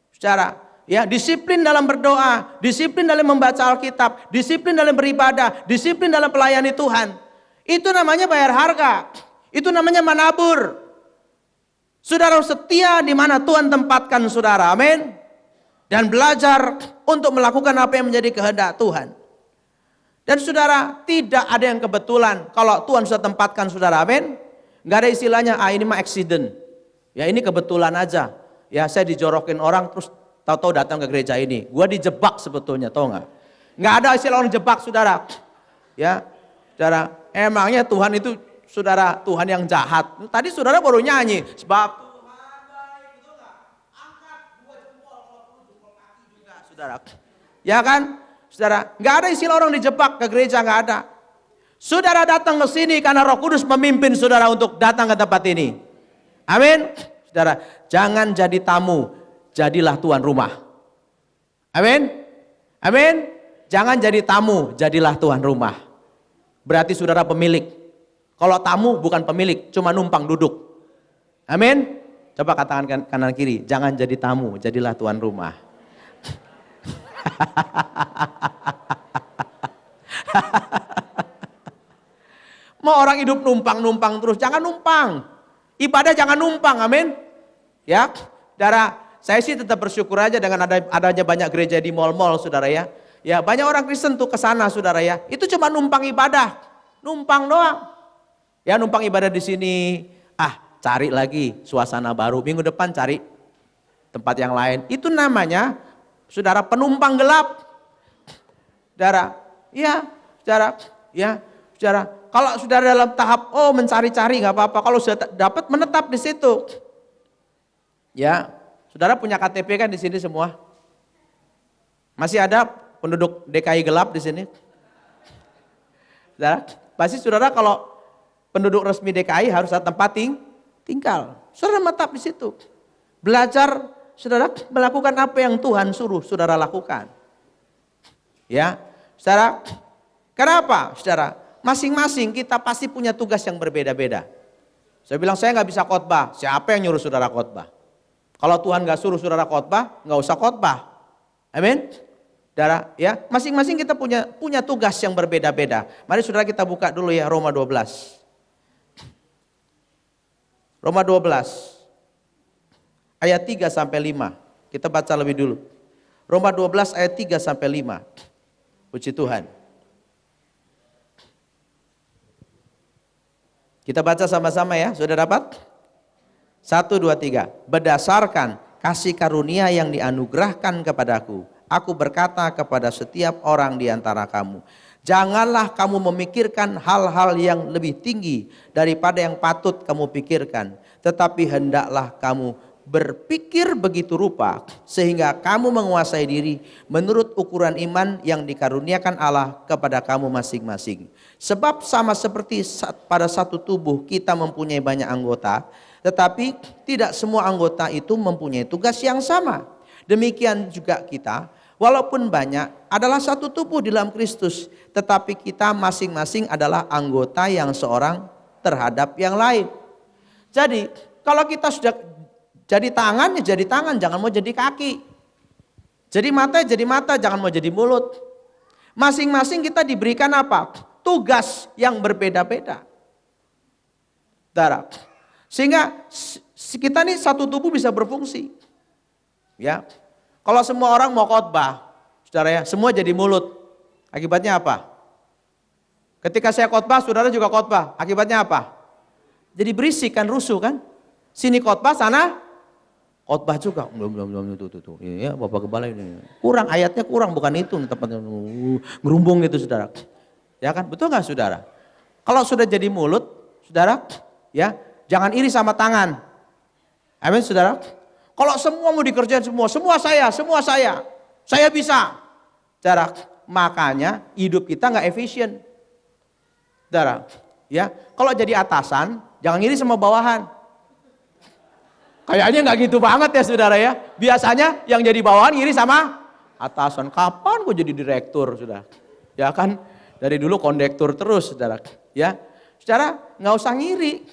Saudara, ya, disiplin dalam berdoa, disiplin dalam membaca Alkitab, disiplin dalam beribadah, disiplin dalam melayani Tuhan. Itu namanya bayar harga, itu namanya menabur. Saudara setia di mana Tuhan tempatkan saudara, amin. Dan belajar untuk melakukan apa yang menjadi kehendak Tuhan. Dan saudara, tidak ada yang kebetulan. Kalau Tuhan sudah tempatkan saudara, amin. Gak ada istilahnya, ini mah accident. Ya ini kebetulan aja. Ya, saya dijorokin orang terus tahu-tahu datang ke gereja ini. Gua dijebak sebetulnya, tahu nggak? Nggak ada istilah orang jebak, saudara. Ya, saudara. Emangnya Tuhan itu, saudara, Tuhan yang jahat. Tadi saudara baru nyanyi. Sebab Tuhan baik, gitu nggak? Angkat 2 jempol, kalau perlu jempol kaki juga, saudara. Ya kan, saudara. Nggak ada istilah orang dijebak ke gereja, nggak ada. Saudara datang ke sini karena Roh Kudus memimpin saudara untuk datang ke tempat ini. Amin. Saudara, jangan jadi tamu, jadilah tuan rumah. Amin. Amin. Jangan jadi tamu, jadilah tuan rumah. Berarti saudara pemilik. Kalau tamu bukan pemilik, cuma numpang duduk. Amin. Coba katakan kanan kiri, jangan jadi tamu, jadilah tuan rumah. Mau orang hidup numpang-numpang terus, jangan numpang. Ibadah jangan numpang, amin. Ya, saudara, saya sih tetap bersyukur aja dengan adanya banyak gereja di mall-mall, saudara ya. Ya, banyak orang Kristen tuh ke sana, saudara ya. Itu cuma numpang ibadah, numpang doang. Ya, numpang ibadah di sini, cari lagi suasana baru. Minggu depan cari tempat yang lain. Itu namanya, saudara, penumpang gelap. Saudara, ya, saudara, ya, saudara. Kalau saudara dalam tahap, mencari-cari nggak apa-apa. Kalau sudah dapat, menetap di situ. Ya, saudara punya KTP kan di sini semua? Masih ada penduduk DKI gelap di sini? Saudara, pasti saudara kalau penduduk resmi DKI harus ada tempat tinggal. Saudara menetap di situ. Belajar, saudara melakukan apa yang Tuhan suruh saudara lakukan. Ya, saudara. Kenapa, saudara? Masing-masing kita pasti punya tugas yang berbeda-beda. Saya bilang saya nggak bisa khotbah. Siapa yang nyuruh saudara khotbah? Kalau Tuhan nggak suruh saudara khotbah, nggak usah khotbah. Amin. Saudara, ya, masing-masing kita punya tugas yang berbeda-beda. Mari saudara kita buka dulu ya Roma 12. Roma 12 ayat 3 sampai 5. Kita baca lebih dulu. Roma 12 ayat 3 sampai 5. Puji Tuhan. Kita baca sama-sama ya, sudah dapat? 1, 2, 3. Berdasarkan kasih karunia yang dianugerahkan kepadaku, aku berkata kepada setiap orang di antara kamu, janganlah kamu memikirkan hal-hal yang lebih tinggi daripada yang patut kamu pikirkan, tetapi hendaklah kamu berpikir begitu rupa sehingga kamu menguasai diri menurut ukuran iman yang dikaruniakan Allah kepada kamu masing-masing. Sebab sama seperti pada satu tubuh kita mempunyai banyak anggota, tetapi tidak semua anggota itu mempunyai tugas yang sama. Demikian juga kita, walaupun banyak, adalah satu tubuh di dalam Kristus, tetapi kita masing-masing adalah anggota yang seorang terhadap yang lain. Jadi kalau kita sudah jadi tangan, ya jadi tangan, jangan mau jadi kaki. Jadi mata, ya jadi mata, jangan mau jadi mulut. Masing-masing kita diberikan apa? Tugas yang berbeda-beda. Saudara, sehingga kita nih satu tubuh bisa berfungsi. Ya, kalau semua orang mau khotbah, saudara ya, semua jadi mulut. Akibatnya apa? Ketika saya khotbah, saudara juga khotbah. Akibatnya apa? Jadi berisik kan, rusuh kan? Sini khotbah, sana khotbah juga. Belum tuh. Ya, Bapak Gembala ini. Kurang ayatnya kurang, bukan itu tempatnya ngerumbung gitu, saudara. Ya kan, betul nggak saudara? Kalau sudah jadi mulut, saudara, ya jangan iri sama tangan. Amin, saudara. Kalau semua mau dikerjain semua saya bisa. Saudara, makanya hidup kita nggak efisien. Saudara, ya kalau jadi atasan, jangan iri sama bawahan. Kayaknya nggak gitu banget ya saudara ya. Biasanya yang jadi bawahan iri sama atasan. Kapan gue jadi direktur, saudara? Ya kan, dari dulu kondektur terus, saudara. Ya, saudara nggak usah ngiri,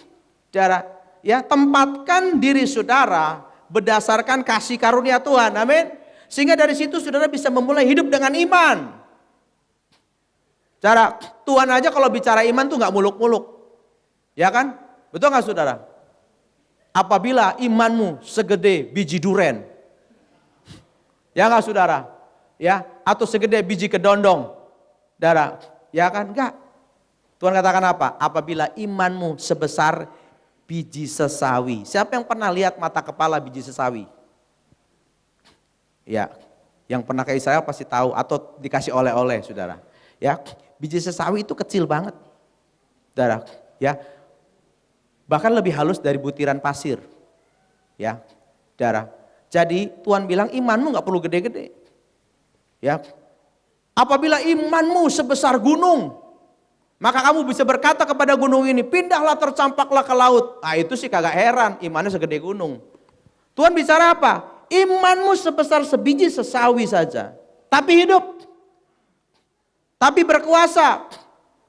saudara. Ya, tempatkan diri saudara berdasarkan kasih karunia Tuhan, amin. Sehingga dari situ saudara bisa memulai hidup dengan iman. Saudara, Tuhan aja kalau bicara iman tuh nggak muluk-muluk, ya kan? Betul nggak saudara? Apabila imanmu segede biji duren, ya nggak saudara? Ya, atau segede biji kedondong, saudara, ya kan? Enggak. Tuhan katakan apa? Apabila imanmu sebesar biji sesawi. Siapa yang pernah lihat mata kepala biji sesawi? Ya, yang pernah ke Israel pasti tahu atau dikasih oleh-oleh, saudara. Ya, biji sesawi itu kecil banget, saudara. Ya, bahkan lebih halus dari butiran pasir. Ya, saudara. Jadi Tuhan bilang imanmu nggak perlu gede-gede. Ya, apabila imanmu sebesar gunung, maka kamu bisa berkata kepada gunung ini, pindahlah tercampaklah ke laut. Nah itu sih kagak heran, imannya segede gunung. Tuhan bicara apa? Imanmu sebesar sebiji sesawi saja, tapi hidup, tapi berkuasa.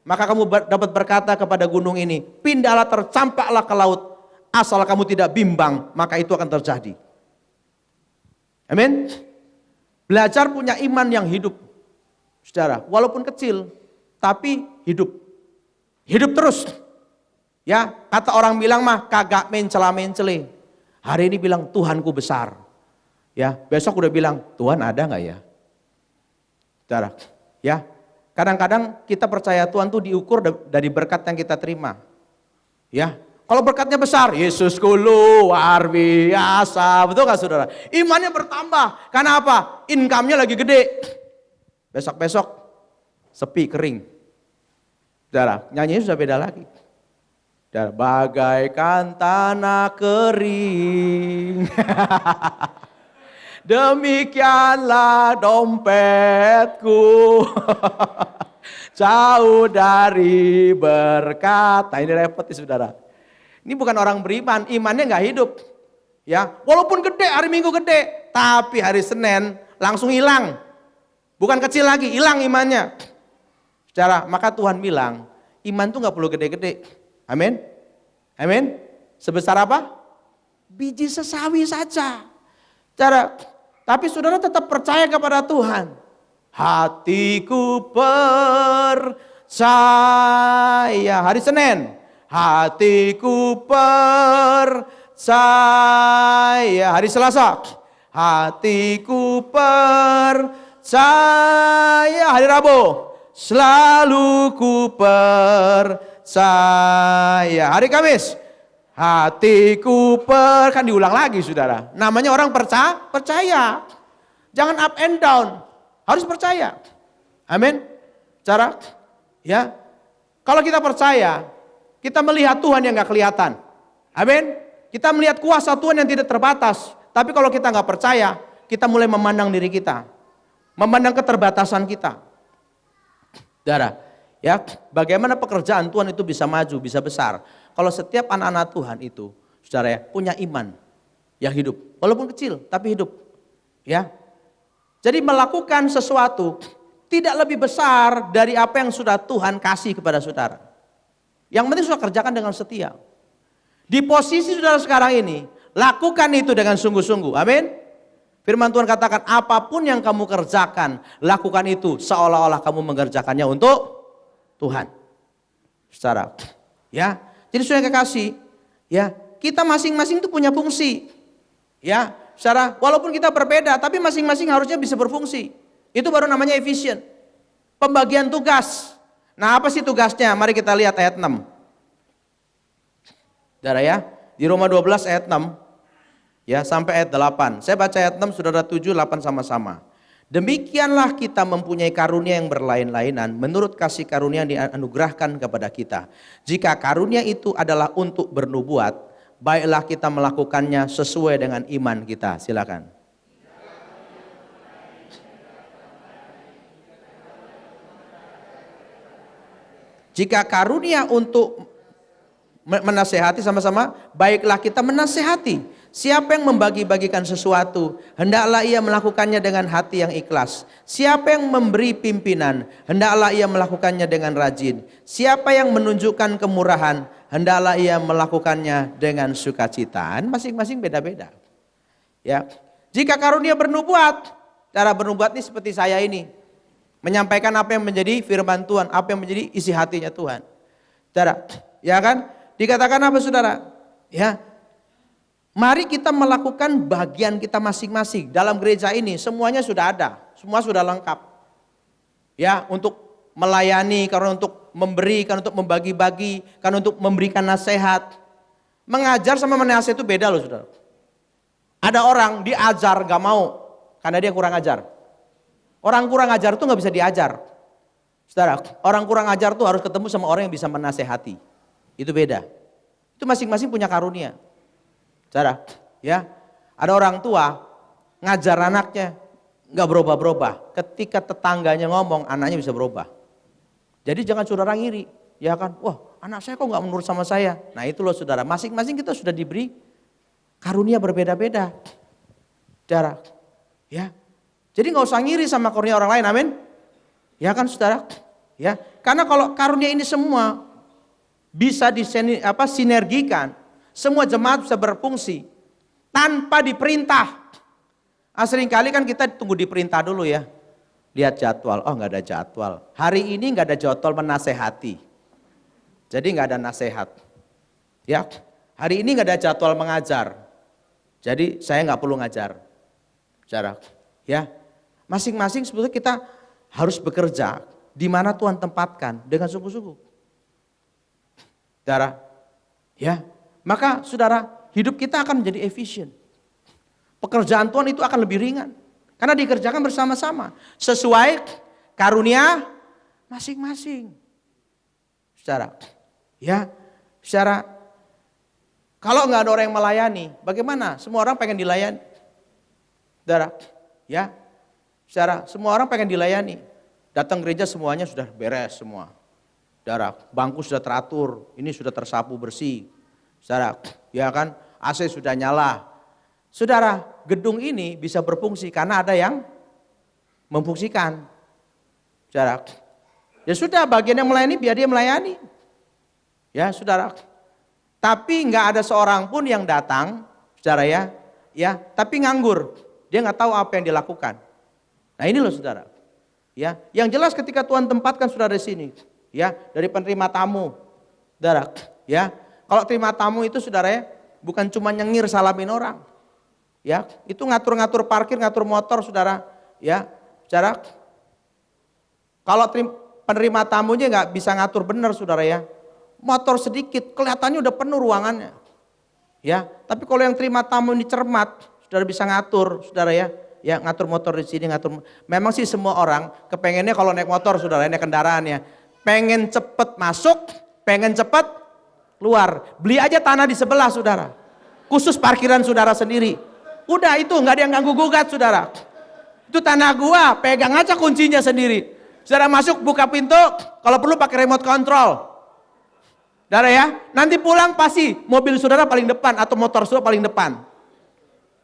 Maka kamu dapat berkata kepada gunung ini, pindahlah tercampaklah ke laut. Asal kamu tidak bimbang, maka itu akan terjadi. Amin. Belajar punya iman yang hidup, saudara. Walaupun kecil, tapi hidup. Hidup terus. Ya, kata orang bilang mah kagak mencela-mencele. Hari ini bilang Tuhanku besar. Ya, besok udah bilang Tuhan ada nggak ya? Saudara, ya. Kadang-kadang kita percaya Tuhan tuh diukur dari berkat yang kita terima. Ya, kalau berkatnya besar, Yesusku luar biasa, betul gak saudara? Imannya bertambah, karena apa? Income-nya lagi gede. Besok-besok sepi, kering. Saudara, nyanyinya sudah beda lagi. Saudara, bagaikan tanah kering. Demikianlah dompetku. Jauh dari berkat. Nah ini repot nih saudara. Ini bukan orang beriman, imannya nggak hidup. Ya, walaupun gede, hari Minggu gede, tapi hari Senin langsung hilang. Bukan kecil lagi, hilang imannya. Saudara, maka Tuhan bilang, iman tuh nggak perlu gede-gede. Amin. Amin. Sebesar apa? Biji sesawi saja. Saudara, tapi saudara tetap percaya kepada Tuhan. Hatiku percaya. Hari Senin. Hatiku percaya. Hari Selasa. Hatiku percaya. Hari Rabu. Selalu ku percaya. Hari Kamis. Hatiku kan diulang lagi saudara. Namanya orang percaya. Jangan up and down. Harus percaya. Amin. Cara ya. Kalau kita percaya, kita melihat Tuhan yang gak kelihatan. Amin. Kita melihat kuasa Tuhan yang tidak terbatas. Tapi kalau kita gak percaya, kita mulai memandang diri kita. Memandang keterbatasan kita. Saudara, ya, bagaimana pekerjaan Tuhan itu bisa maju, bisa besar. Kalau setiap anak-anak Tuhan itu, saudara ya, punya iman yang hidup. Walaupun kecil, tapi hidup. Ya. Jadi melakukan sesuatu tidak lebih besar dari apa yang sudah Tuhan kasih kepada saudara. Yang penting sudah kerjakan dengan setia. Di posisi saudara sekarang ini, lakukan itu dengan sungguh-sungguh. Amin. Firman Tuhan katakan, apapun yang kamu kerjakan, lakukan itu seolah-olah kamu mengerjakannya untuk Tuhan. Saudara, ya. Jadi saudara kekasih, ya, kita masing-masing itu punya fungsi. Ya, saudara, walaupun kita berbeda, tapi masing-masing harusnya bisa berfungsi. Itu baru namanya efisien. Pembagian tugas. Nah, apa sih tugasnya? Mari kita lihat ayat 6. Saudara ya, di Roma 12 ayat 6. Ya, sampai ayat 8. Saya baca ayat 6, saudara 7, 8 sama-sama. Demikianlah kita mempunyai karunia yang berlain-lainan menurut kasih karunia yang dianugerahkan kepada kita. Jika karunia itu adalah untuk bernubuat, baiklah kita melakukannya sesuai dengan iman kita. Silakan. Jika karunia untuk menasehati sama-sama, baiklah kita menasehati. Siapa yang membagi-bagikan sesuatu, hendaklah ia melakukannya dengan hati yang ikhlas. Siapa yang memberi pimpinan, hendaklah ia melakukannya dengan rajin. Siapa yang menunjukkan kemurahan, hendaklah ia melakukannya dengan sukacita. Masing-masing beda-beda. Ya, jika karunia bernubuat, cara bernubuat ini seperti saya ini, menyampaikan apa yang menjadi firman Tuhan, apa yang menjadi isi hatinya Tuhan. Cara, ya kan? Dikatakan apa saudara? Ya. Mari kita melakukan bagian kita masing-masing. Dalam gereja ini semuanya sudah ada, semua sudah lengkap. Ya, untuk melayani, karena untuk memberi, karena untuk membagi-bagi, karena untuk memberikan nasihat. Mengajar sama menasihat itu beda loh saudara. Ada orang diajar gak mau, Karena dia kurang ajar. Orang kurang ajar tuh nggak bisa diajar. Saudara, orang kurang ajar tuh harus ketemu sama orang yang bisa menasehati. Itu beda. Itu masing-masing punya karunia. Saudara, ya. Ada orang tua ngajar anaknya nggak berubah-berubah. Ketika tetangganya ngomong, anaknya bisa berubah. Jadi jangan saudara ngiri, ya kan? Wah, anak saya kok nggak menurut sama saya. Nah itu loh saudara, masing-masing kita sudah diberi karunia berbeda-beda. Saudara, ya. Jadi nggak usah ngiri sama karunia orang lain, amin. Ya kan saudara? Ya, karena kalau karunia ini semua bisa sinergikan, semua jemaat bisa berfungsi tanpa diperintah. Seringkali kan kita tunggu diperintah dulu ya. Lihat jadwal, oh nggak ada jadwal. Hari ini nggak ada jadwal menasehati. Jadi nggak ada nasihat. Ya, hari ini nggak ada jadwal mengajar. Jadi saya nggak perlu ngajar. Jarak, ya. Masing-masing sebetulnya kita harus bekerja di mana Tuhan tempatkan dengan sungguh-sungguh. Saudara, ya. Maka saudara, hidup kita akan menjadi efisien. Pekerjaan Tuhan itu akan lebih ringan. Karena dikerjakan bersama-sama. Sesuai karunia masing-masing. Saudara, ya. Saudara, kalau nggak ada orang yang melayani, bagaimana? Semua orang pengen dilayani. Saudara, ya. Saudara, semua orang pengen dilayani. Datang gereja semuanya sudah beres semua. Saudara, bangku sudah teratur, ini sudah tersapu bersih. Saudara, ya kan? AC sudah nyala. Saudara, gedung ini bisa berfungsi karena ada yang memfungsikan. Saudara, ya sudah bagian yang melayani biar dia melayani. Ya saudara, tapi nggak ada seorang pun yang datang, saudara ya, tapi nganggur. Dia nggak tahu apa yang dilakukan. Nah ini loh saudara, ya, yang jelas ketika Tuhan tempatkan saudara di sini, ya, dari penerima tamu, saudara, ya, kalau terima tamu itu saudara ya, bukan cuma nyengir salamin orang. Ya, itu ngatur-ngatur parkir, ngatur motor, saudara. Ya, saudara. Kalau penerima tamunya nggak bisa ngatur benar, saudara ya. Motor sedikit, kelihatannya udah penuh ruangannya. Ya, tapi kalau yang terima tamu ini cermat, saudara bisa ngatur, saudara ya. Ya, ngatur motor di sini, ngatur. Memang sih semua orang kepengennya kalau naik motor, saudara, naik kendaraannya, pengen cepet masuk, pengen cepet keluar. Beli aja tanah di sebelah, saudara. Khusus parkiran saudara sendiri. Udah itu nggak ada yang ganggu gugat saudara. Itu tanah gua, pegang aja kuncinya sendiri. Saudara masuk buka pintu, kalau perlu pakai remote control. Saudara ya, nanti pulang pasti mobil saudara paling depan atau motor saudara paling depan.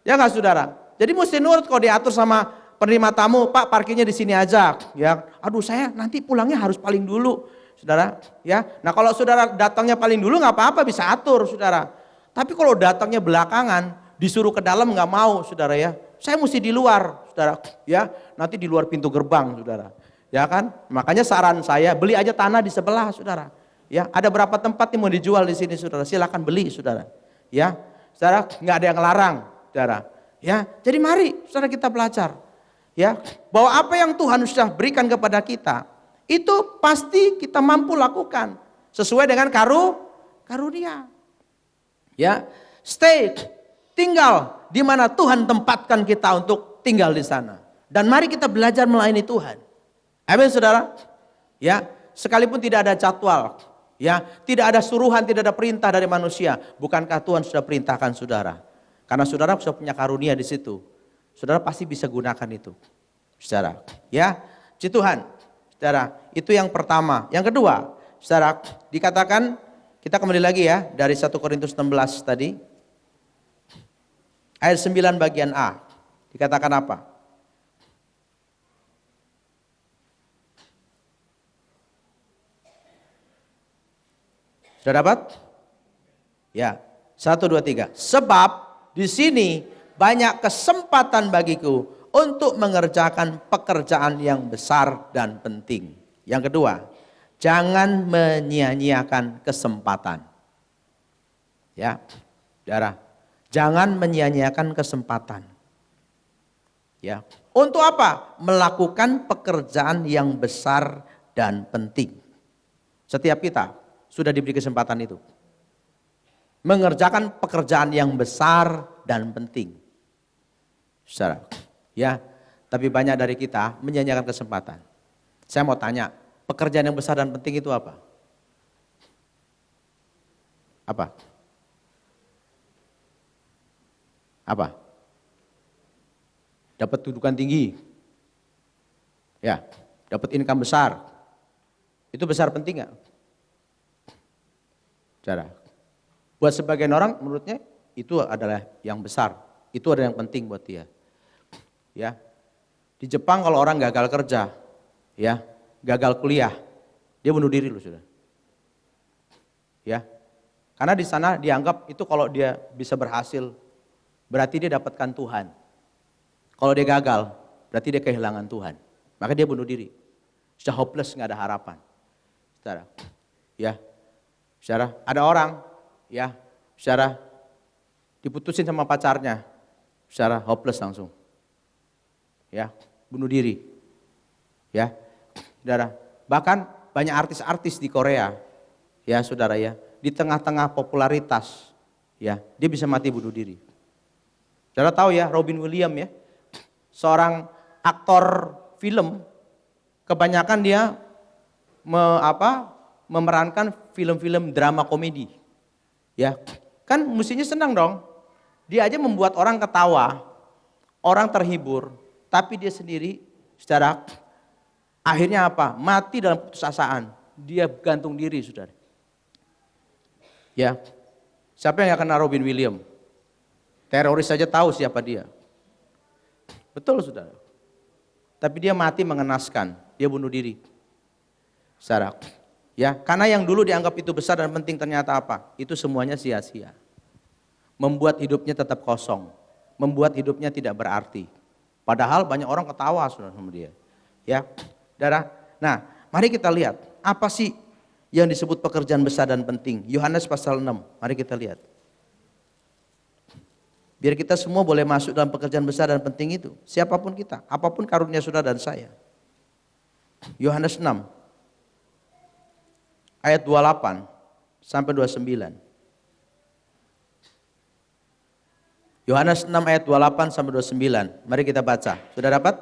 Ya nggak saudara? Jadi mesti nurut kalau diatur sama penerima tamu, Pak parkirnya di sini aja. Ya, aduh saya nanti pulangnya harus paling dulu, saudara. Ya, nah kalau saudara datangnya paling dulu nggak apa-apa bisa atur saudara. Tapi kalau datangnya belakangan, disuruh ke dalam nggak mau, saudara ya. Saya mesti di luar, saudara. Ya, nanti di luar pintu gerbang, saudara. Ya kan? Makanya saran saya beli aja tanah di sebelah, saudara. Ya, ada berapa tempat yang mau dijual di sini, saudara? Silakan beli, saudara. Ya, saudara, nggak ada yang larang, saudara. Ya, jadi mari, saudara kita belajar. Ya, bahwa apa yang Tuhan sudah berikan kepada kita, itu pasti kita mampu lakukan sesuai dengan karunia. Ya, stay. Tinggal di mana Tuhan tempatkan kita untuk tinggal di sana. Dan mari kita belajar melayani Tuhan. Amin saudara. Ya, sekalipun tidak ada jadwal, ya, tidak ada suruhan, tidak ada perintah dari manusia, bukankah Tuhan sudah perintahkan saudara? Karena saudara sudah punya karunia di situ. Saudara pasti bisa gunakan itu. Saudara, ya. Puji Tuhan. Saudara, itu yang pertama. Yang kedua, saudara, dikatakan kita kembali lagi ya dari 1 Korintus 16 tadi. Ayat 9 bagian A, dikatakan apa? Sudah dapat? Ya, 1, 2, 3. Sebab di sini banyak kesempatan bagiku untuk mengerjakan pekerjaan yang besar dan penting. Yang kedua, jangan menyia-nyiakan kesempatan. Ya, saudara. Jangan menyia-nyiakan kesempatan. Ya. Untuk apa? Melakukan pekerjaan yang besar dan penting. Setiap kita sudah diberi kesempatan itu. Mengerjakan pekerjaan yang besar dan penting. Saudara, Ya, tapi banyak dari kita menyanyiakan kesempatan. Saya mau tanya, pekerjaan yang besar dan penting itu apa? Apa? Apa? Dapat dudukan tinggi. Ya, dapat income besar. Itu besar penting nggak? Cara. Buat sebagian orang menurutnya itu adalah yang besar. Itu adalah yang penting buat dia. Ya. Di Jepang kalau orang gagal kerja, ya, gagal kuliah, dia bunuh diri loh, Saudara. Ya. Karena di sana dianggap itu kalau dia bisa berhasil, berarti dia dapatkan Tuhan. Kalau dia gagal, berarti dia kehilangan Tuhan. Maka dia bunuh diri. Sudah hopeless, nggak ada harapan. Saudara, ya, saudara, ada orang, ya, saudara, diputusin sama pacarnya, saudara, hopeless langsung. Ya, bunuh diri. Ya, saudara, bahkan banyak artis-artis di Korea, ya, saudara, ya, di tengah-tengah popularitas, ya, dia bisa mati bunuh diri. Saudara tahu ya, Robin Williams ya, seorang aktor film, kebanyakan dia memerankan film-film drama komedi. Ya, kan mestinya senang dong. Dia aja membuat orang ketawa, orang terhibur, tapi dia sendiri secara akhirnya apa? Mati dalam putusasaan. Dia gantung diri, Saudara. Ya, siapa yang gak kenal Robin Williams? Teroris saja tahu siapa dia. Betul, Saudara. Tapi dia mati mengenaskan, dia bunuh diri. Saudara, ya, karena yang dulu dianggap itu besar dan penting ternyata apa? Itu semuanya sia-sia. Membuat hidupnya tetap kosong, membuat hidupnya tidak berarti. Padahal banyak orang ketawa, Saudara, sama dia. Ya, Saudara. Nah, mari kita lihat apa sih yang disebut pekerjaan besar dan penting. Yohanes pasal 6, mari kita lihat. Biar kita semua boleh masuk dalam pekerjaan besar dan penting itu. Siapapun kita, apapun karunia saudara dan saya. Yohanes 6, ayat 28 sampai 29. Yohanes 6 ayat 28 sampai 29. Mari kita baca. Sudah dapat?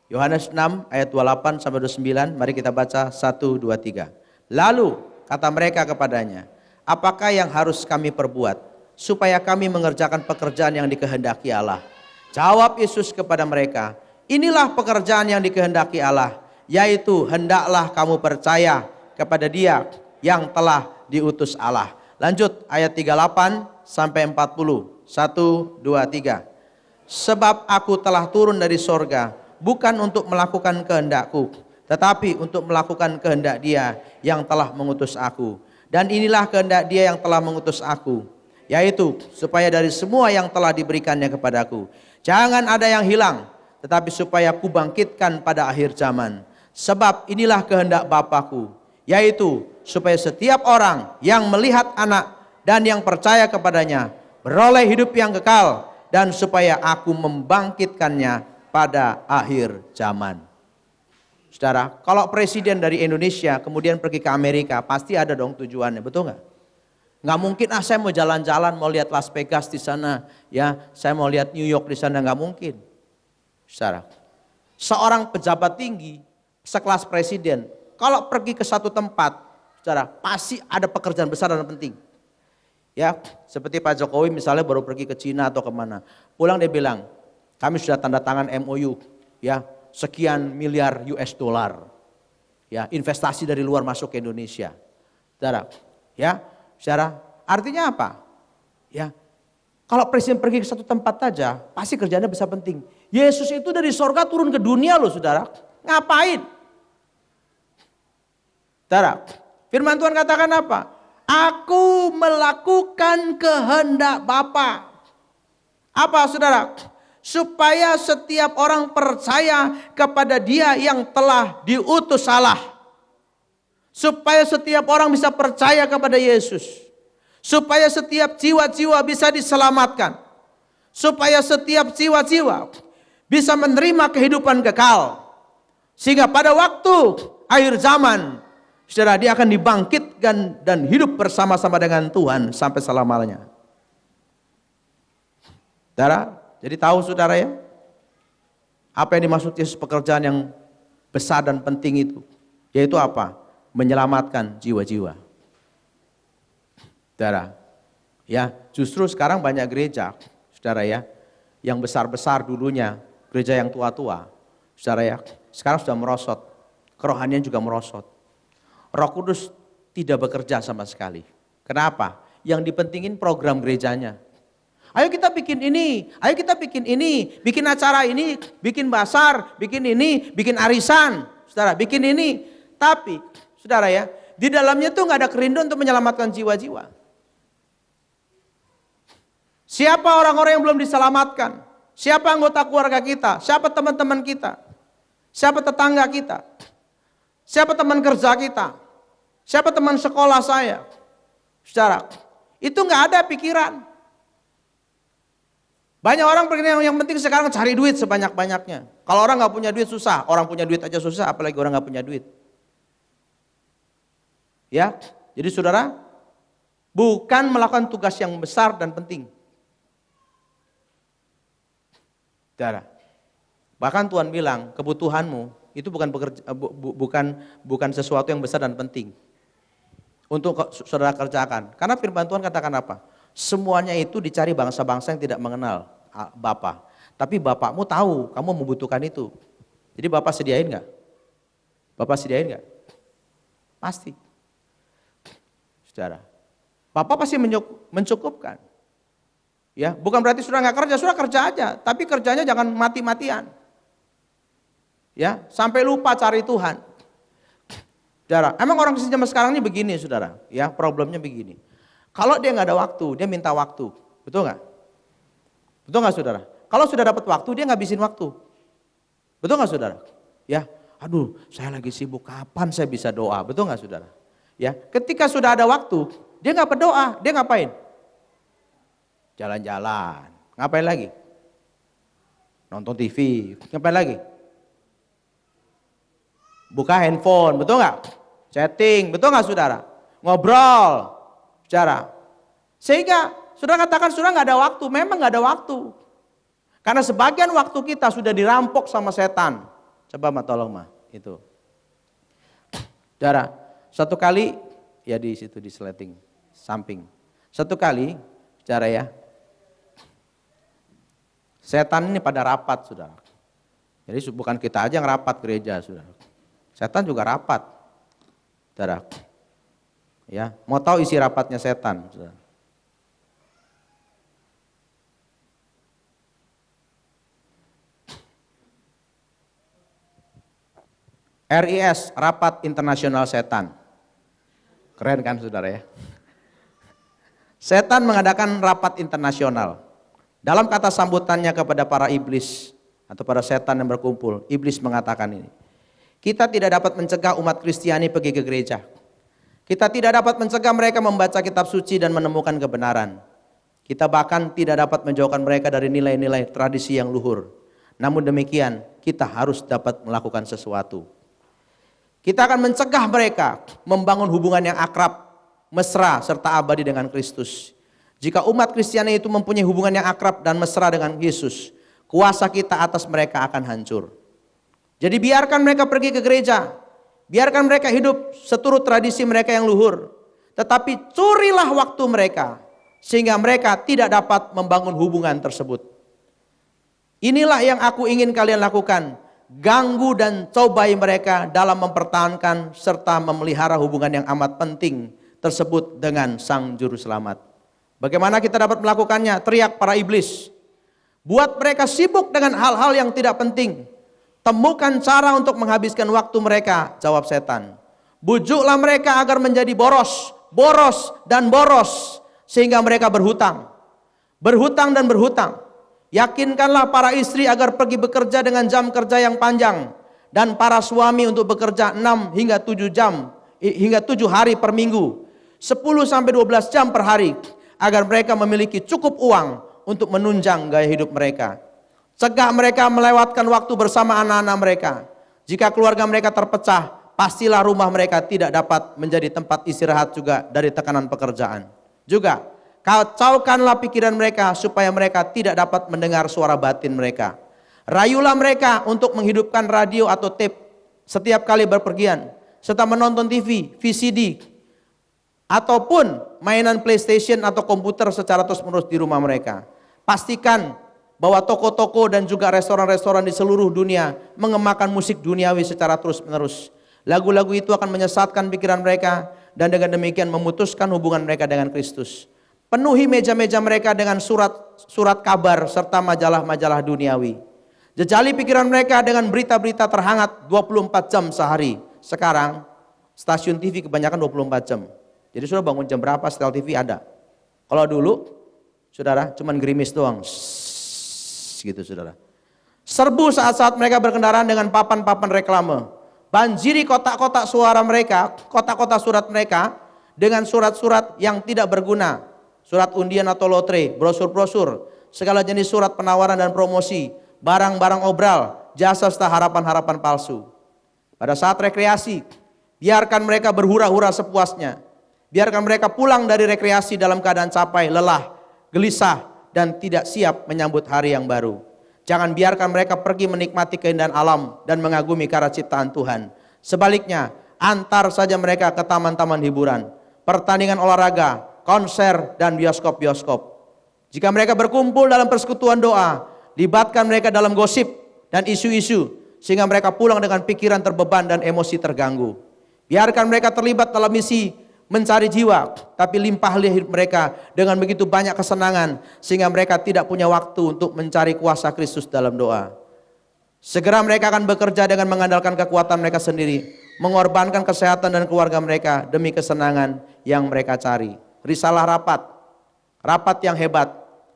Yohanes 6 ayat 28 sampai 29. Mari kita baca 1, 2, 3. Lalu kata mereka kepadanya, apakah yang harus kami perbuat supaya kami mengerjakan pekerjaan yang dikehendaki Allah? Jawab Yesus kepada mereka, inilah pekerjaan yang dikehendaki Allah, yaitu hendaklah kamu percaya kepada Dia yang telah diutus Allah. Lanjut ayat 38 sampai 40. 1, 2, 3. Sebab aku telah turun dari sorga, bukan untuk melakukan kehendakku, tetapi untuk melakukan kehendak Dia yang telah mengutus aku. Dan inilah kehendak Dia yang telah mengutus aku, yaitu supaya dari semua yang telah diberikannya kepadaku, jangan ada yang hilang, tetapi supaya kubangkitkan pada akhir zaman. Sebab inilah kehendak Bapa-Ku, yaitu supaya setiap orang yang melihat Anak dan yang percaya kepadanya beroleh hidup yang kekal, dan supaya aku membangkitkannya pada akhir zaman. Saudara, kalau presiden dari Indonesia kemudian pergi ke Amerika, pasti ada dong tujuannya, betul nggak? Nggak mungkin, saya mau jalan-jalan, mau lihat Las Vegas di sana, ya, saya mau lihat New York di sana, nggak mungkin. Saudara, seorang pejabat tinggi, sekelas presiden, kalau pergi ke satu tempat, saudara, pasti ada pekerjaan besar dan penting. Ya, seperti Pak Jokowi misalnya baru pergi ke Cina atau kemana, pulang dia bilang, kami sudah tanda tangan MOU, ya, sekian miliar US dollar, ya, investasi dari luar masuk ke Indonesia. Saudara, ya, saudara, artinya apa? Ya, kalau presiden pergi ke satu tempat saja, pasti kerjanya besar penting. Yesus itu dari sorga turun ke dunia loh, saudara. Ngapain? Saudara, firman Tuhan katakan apa? Aku melakukan kehendak Bapa. Apa, saudara? Supaya setiap orang percaya kepada Dia yang telah diutus Allah. Supaya setiap orang bisa percaya kepada Yesus. Supaya setiap jiwa-jiwa bisa diselamatkan. Supaya setiap jiwa-jiwa bisa menerima kehidupan kekal. Sehingga pada waktu akhir zaman, saudara, dia akan dibangkitkan dan hidup bersama-sama dengan Tuhan sampai selama-lamanya. Saudara, Jadi tahu saudara ya, apa yang dimaksud Yesus pekerjaan yang besar dan penting itu? Yaitu apa? Menyelamatkan jiwa-jiwa. Saudara, ya justru sekarang banyak gereja, saudara ya, yang besar-besar dulunya, gereja yang tua-tua, saudara ya, sekarang sudah merosot, kerohanian juga merosot. Roh Kudus tidak bekerja sama sekali. Kenapa? Yang dipentingin program gerejanya. Ayo kita bikin ini, ayo kita bikin ini, bikin acara ini, bikin basar, bikin ini, bikin arisan, saudara, bikin ini. Tapi, saudara ya, di dalamnya tuh nggak ada kerinduan untuk menyelamatkan jiwa-jiwa. Siapa orang-orang yang belum diselamatkan? Siapa anggota keluarga kita? Siapa teman-teman kita? Siapa tetangga kita? Siapa teman kerja kita? Siapa teman sekolah saya? Saudara, itu nggak ada pikiran. Banyak orang yang penting sekarang cari duit sebanyak-banyaknya. Kalau orang nggak punya duit susah, orang punya duit aja susah, apalagi orang nggak punya duit. Ya, jadi saudara, bukan melakukan tugas yang besar dan penting. Saudara, bahkan Tuhan bilang kebutuhanmu itu bukan sesuatu yang besar dan penting untuk saudara kerjakan. Karena firman Tuhan katakan apa? Semuanya itu dicari bangsa-bangsa yang tidak mengenal Bapa. Tapi Bapakmu tahu kamu membutuhkan itu. Jadi Bapak sediain nggak? Bapak sediain nggak? Pasti. Saudara, Bapak pasti mencukupkan. Ya, bukan berarti sudah nggak kerja, sudah kerja aja. Tapi kerjanya jangan mati-matian. Ya, sampai lupa cari Tuhan. Saudara, emang orang zaman sekarang ini begini, saudara. Ya, problemnya begini. Kalau dia nggak ada waktu, dia minta waktu, betul nggak? Betul nggak, saudara? Kalau sudah dapat waktu, dia ngabisin waktu, betul nggak, saudara? Ya, aduh, saya lagi sibuk, kapan saya bisa doa, betul nggak, saudara? Ya, ketika sudah ada waktu, dia nggak berdoa, dia ngapain? Jalan-jalan, ngapain lagi? Nonton TV, ngapain lagi? Buka handphone, betul nggak? Chatting, betul nggak, saudara? Ngobrol, saudara. Sehingga saudara katakan saudara nggak ada waktu, memang nggak ada waktu. Karena sebagian waktu kita sudah dirampok sama setan. Coba tolong itu. Saudara, satu kali ya di situ di sleting samping. Satu kali, saudara ya. Setan ini pada rapat, saudara. Jadi bukan kita aja yang rapat gereja, saudara. Setan juga rapat, saudara. Ya, mau tahu isi rapatnya setan, saudara? RIS, Rapat Internasional Setan. Keren kan, saudara ya? Setan mengadakan rapat internasional. Dalam kata sambutannya kepada para iblis atau para setan yang berkumpul, iblis mengatakan ini. Kita tidak dapat mencegah umat Kristiani pergi ke gereja. Kita tidak dapat mencegah mereka membaca kitab suci dan menemukan kebenaran. Kita bahkan tidak dapat menjauhkan mereka dari nilai-nilai tradisi yang luhur. Namun demikian, kita harus dapat melakukan sesuatu. Kita akan mencegah mereka membangun hubungan yang akrab, mesra, serta abadi dengan Kristus. Jika umat Kristiani itu mempunyai hubungan yang akrab dan mesra dengan Yesus, kuasa kita atas mereka akan hancur. Jadi biarkan mereka pergi ke gereja, biarkan mereka hidup seturut tradisi mereka yang luhur. Tetapi curilah waktu mereka, sehingga mereka tidak dapat membangun hubungan tersebut. Inilah yang aku ingin kalian lakukan. Ganggu dan cobai mereka dalam mempertahankan serta memelihara hubungan yang amat penting tersebut dengan Sang Juru Selamat. Bagaimana kita dapat melakukannya? Teriak para iblis. Buat mereka sibuk dengan hal-hal yang tidak penting. Temukan cara untuk menghabiskan waktu mereka, jawab setan. Bujuklah mereka agar menjadi boros, boros dan boros, sehingga mereka berhutang. Berhutang dan berhutang. Yakinkanlah para istri agar pergi bekerja dengan jam kerja yang panjang, dan para suami untuk bekerja 6 hingga 7 jam, hingga 7 hari per minggu, 10 sampai 12 jam per hari, agar mereka memiliki cukup uang untuk menunjang gaya hidup mereka. Cegah mereka melewatkan waktu bersama anak-anak mereka. Jika keluarga mereka terpecah, pastilah rumah mereka tidak dapat menjadi tempat istirahat juga dari tekanan pekerjaan. Juga, Kacaukanlah pikiran mereka supaya mereka tidak dapat mendengar suara batin mereka. Rayulah mereka untuk menghidupkan radio atau tape setiap kali berpergian, serta menonton TV, VCD, ataupun mainan PlayStation atau komputer secara terus-menerus di rumah mereka. Pastikan bahwa toko-toko dan juga restoran-restoran di seluruh dunia mengemakan musik duniawi secara terus-menerus. Lagu-lagu itu akan menyesatkan pikiran mereka dan dengan demikian memutuskan hubungan mereka dengan Kristus. Penuhi meja-meja mereka dengan surat kabar serta majalah-majalah duniawi. Jejali pikiran mereka dengan berita-berita terhangat 24 jam sehari. Sekarang stasiun TV kebanyakan 24 jam. Jadi sudah bangun jam berapa setel TV ada. Kalau dulu saudara cuman gerimis doang. Gitu saudara. Serbu saat-saat mereka berkendaraan dengan papan-papan reklame. Banjiri kotak-kotak suara mereka, kotak-kotak surat mereka dengan surat-surat yang tidak berguna. Surat undian atau lotre, brosur-brosur, segala jenis surat penawaran dan promosi, barang-barang obral, jasa serta harapan-harapan palsu. Pada saat rekreasi, biarkan mereka berhura-hura sepuasnya. Biarkan mereka pulang dari rekreasi dalam keadaan capai, lelah, gelisah, dan tidak siap menyambut hari yang baru. Jangan biarkan mereka pergi menikmati keindahan alam dan mengagumi karya ciptaan Tuhan. Sebaliknya, antar saja mereka ke taman-taman hiburan, pertandingan olahraga, konser, dan bioskop-bioskop. Jika mereka berkumpul dalam persekutuan doa, libatkan mereka dalam gosip dan isu-isu sehingga mereka pulang dengan pikiran terbeban dan emosi terganggu. Biarkan mereka terlibat dalam misi mencari jiwa, tapi limpahlah hidup mereka dengan begitu banyak kesenangan sehingga mereka tidak punya waktu untuk mencari kuasa Kristus dalam doa. Segera mereka akan bekerja dengan mengandalkan kekuatan mereka sendiri, mengorbankan kesehatan dan keluarga mereka demi kesenangan yang mereka cari. Risalah rapat yang hebat.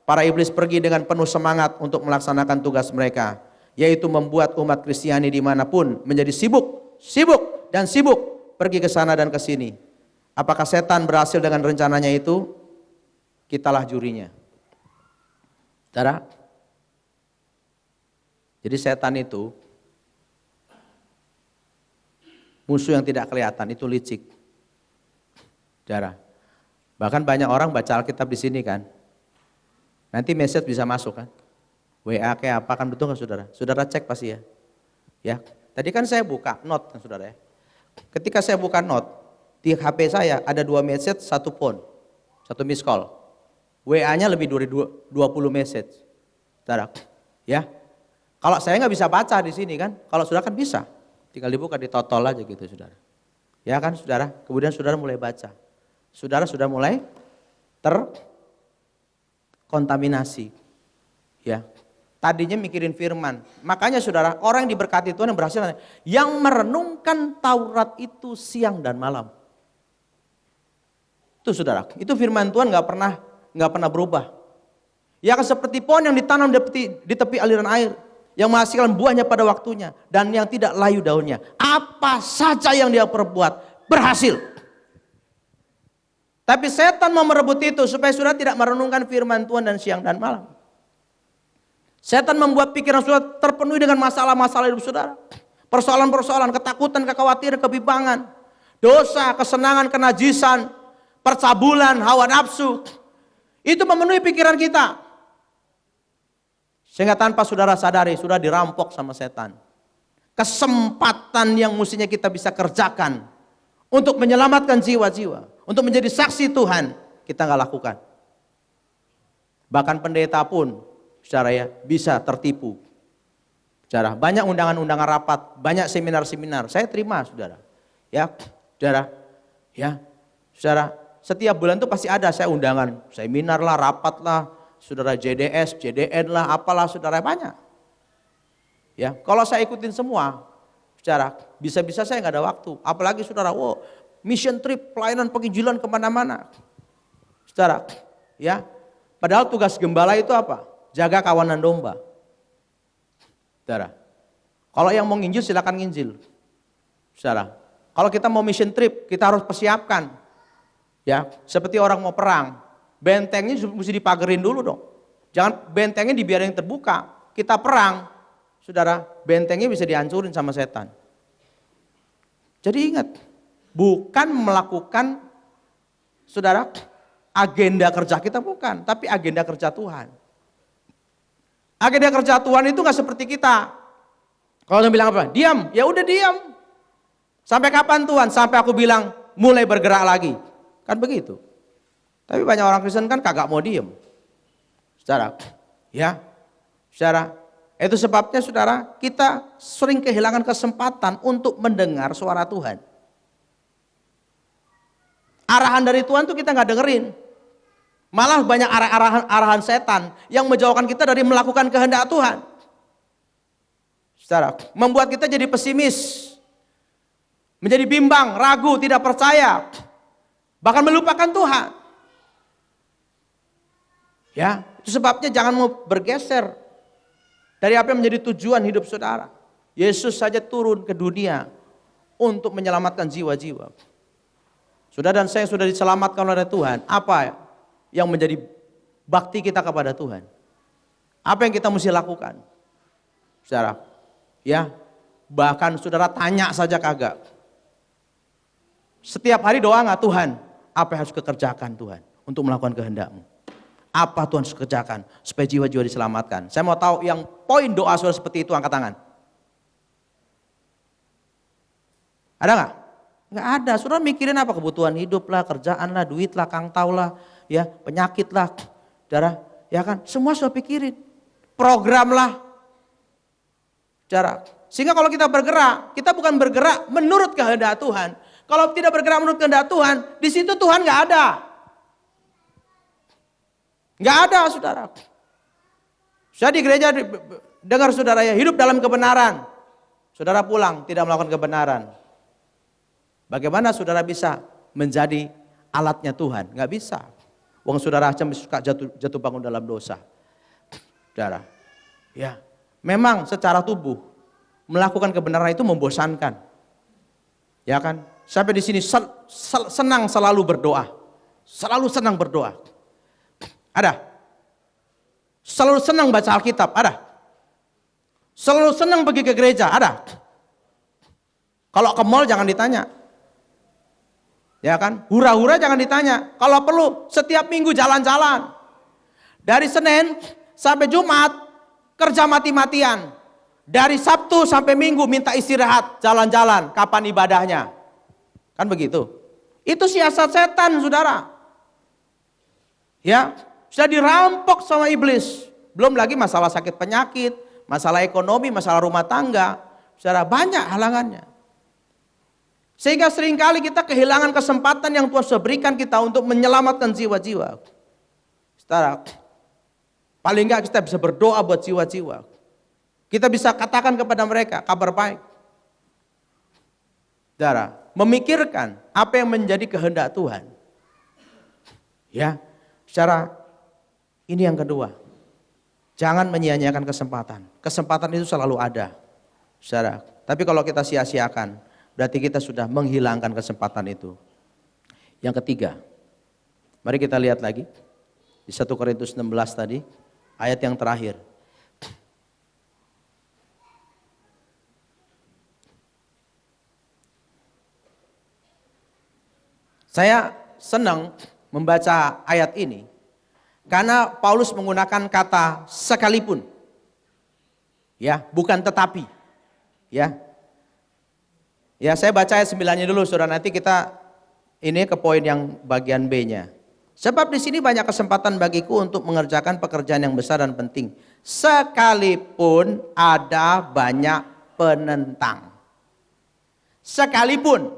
Para iblis pergi dengan penuh semangat untuk melaksanakan tugas mereka, yaitu membuat umat Kristiani dimanapun menjadi sibuk pergi ke sana dan ke sini. Apakah setan berhasil dengan rencananya itu? Kitalah jurinya. Saudara, jadi setan itu musuh yang tidak kelihatan, itu licik. Saudara, bahkan banyak orang baca Alkitab di sini kan. Nanti message bisa masuk kan, WA kayak apa kan, betul nggak saudara? Saudara cek pasti ya. Ya, tadi kan saya buka note kan saudara ya. Ketika saya buka note di HP saya ada 2 message, 1 phone, 1 miss call. WA-nya lebih dari 20 message, saudara. Ya, kalau saya nggak bisa baca di sini kan, kalau saudara kan bisa, tinggal dibuka di totol aja gitu saudara. Ya kan saudara. Kemudian saudara mulai baca, saudara sudah mulai kontaminasi, ya. Tadinya mikirin firman. Makanya saudara, orang yang diberkati Tuhan yang berhasil, yang merenungkan Taurat itu siang dan malam. Itu saudara, itu firman Tuhan nggak pernah berubah. Ya kan seperti pohon yang ditanam di tepi aliran air, yang menghasilkan buahnya pada waktunya dan yang tidak layu daunnya. Apa saja yang dia perbuat berhasil. Tapi setan mau merebut itu supaya saudara tidak merenungkan firman Tuhan dan siang dan malam. Setan membuat pikiran saudara terpenuhi dengan masalah-masalah hidup saudara. Persoalan-persoalan, ketakutan, kekhawatiran, kebimbangan, dosa, kesenangan, kenajisan, percabulan, hawa nafsu. Itu memenuhi pikiran kita. Sehingga tanpa saudara sadari, sudah dirampok sama setan. Kesempatan yang mestinya kita bisa kerjakan untuk menyelamatkan jiwa-jiwa, untuk menjadi saksi Tuhan, kita nggak lakukan. Bahkan pendeta pun, saudara ya, bisa tertipu. Saudara, banyak undangan-undangan rapat, banyak seminar-seminar, saya terima saudara. Ya, saudara, ya, saudara, setiap bulan itu pasti ada saya undangan, seminar lah, rapat lah, saudara JDS, JDN lah, apalah saudara, banyak. Ya, kalau saya ikutin semua, saudara, bisa-bisa saya nggak ada waktu. Apalagi saudara, mission trip, pelayanan penginjilan kemana-mana. Saudara, ya, padahal tugas gembala itu apa? Jaga kawanan domba. Saudara, kalau yang mau nginjil silakan nginjil. Saudara, kalau kita mau mission trip, kita harus persiapkan. Ya, seperti orang mau perang, bentengnya mesti dipagerin dulu dong. Jangan bentengnya dibiarin terbuka. Kita perang, saudara, bentengnya bisa dihancurin sama setan. Jadi ingat, bukan melakukan, saudara, agenda kerja kita, bukan, tapi agenda kerja Tuhan. Agenda kerja Tuhan itu nggak seperti kita. Kalau Tuhan bilang apa? Diam, ya udah diam. Sampai kapan Tuhan? Sampai aku bilang mulai bergerak lagi. Kan begitu. Tapi banyak orang Kristen kan kagak mau diem. Saudara, ya, saudara, itu sebabnya saudara, kita sering kehilangan kesempatan untuk mendengar suara Tuhan. Arahan dari Tuhan tuh kita nggak dengerin. Malah banyak arahan setan yang menjauhkan kita dari melakukan kehendak Tuhan. Saudara, membuat kita jadi pesimis, menjadi bimbang, ragu, tidak percaya, bahkan melupakan Tuhan. Ya, itu sebabnya jangan mau bergeser dari apa yang menjadi tujuan hidup saudara. Yesus saja turun ke dunia untuk menyelamatkan jiwa-jiwa. Saudara dan saya sudah diselamatkan oleh Tuhan. Apa yang menjadi bakti kita kepada Tuhan? Apa yang kita mesti lakukan? Saudara, ya, bahkan saudara tanya saja kagak. Setiap hari doa nggak, Tuhan, apa yang harus kukerjakan Tuhan untuk melakukan kehendak-Mu? Apa Tuhan harus kerjakan supaya jiwa-jiwa diselamatkan? Saya mau tahu yang poin doa saudara seperti itu, angkat tangan. Ada nggak? Nggak ada. Saudara mikirin apa? Kebutuhan hidup lah, kerjaan lah, duit lah, kangtau lah, ya, penyakit lah, saudara, ya kan? Semua sudah pikirin. Program lah, saudara. Sehingga kalau kita bergerak, kita bukan bergerak menurut kehendak Tuhan. Kalau tidak bergerak menurut kehendak Tuhan, di situ Tuhan nggak ada. Nggak ada, saudara. Saya di gereja dengar saudara ya hidup dalam kebenaran. Saudara pulang tidak melakukan kebenaran. Bagaimana saudara bisa menjadi alatnya Tuhan? Nggak bisa. Wong saudara aja suka jatuh bangun dalam dosa. Saudara, ya, memang secara tubuh melakukan kebenaran itu membosankan. Ya kan? Sampai di sini senang selalu berdoa. Selalu senang berdoa. Ada. Selalu senang baca Alkitab, ada. Selalu senang pergi ke gereja, ada. Kalau ke mall jangan ditanya. Ya kan? Hura-hura jangan ditanya. Kalau perlu setiap minggu jalan-jalan. Dari Senin sampai Jumat kerja mati-matian. Dari Sabtu sampai Minggu minta istirahat, jalan-jalan, kapan ibadahnya. Kan begitu. Itu siasat setan, saudara. Ya, sudah dirampok sama iblis. Belum lagi masalah sakit penyakit, masalah ekonomi, masalah rumah tangga. Saudara, banyak halangannya. Sehingga seringkali kita kehilangan kesempatan yang Tuhan sudah berikan kita untuk menyelamatkan jiwa-jiwa. Saudara, paling enggak kita bisa berdoa buat jiwa-jiwa. Kita bisa katakan kepada mereka kabar baik. Saudara, memikirkan apa yang menjadi kehendak Tuhan. Ya, secara ini yang kedua. Jangan menyia-nyiakan kesempatan. Kesempatan itu selalu ada. Saudara, tapi kalau kita sia-siakan, berarti kita sudah menghilangkan kesempatan itu. Yang ketiga, mari kita lihat lagi di 1 Korintus 16 tadi, ayat yang terakhir. Saya senang membaca ayat ini karena Paulus menggunakan kata sekalipun. Ya, bukan tetapi. Ya. Ya, saya baca ayat 9-nya dulu, saudara, nanti kita ini ke poin yang bagian B-nya. Sebab di sini banyak kesempatan bagiku untuk mengerjakan pekerjaan yang besar dan penting, sekalipun ada banyak penentang. Sekalipun,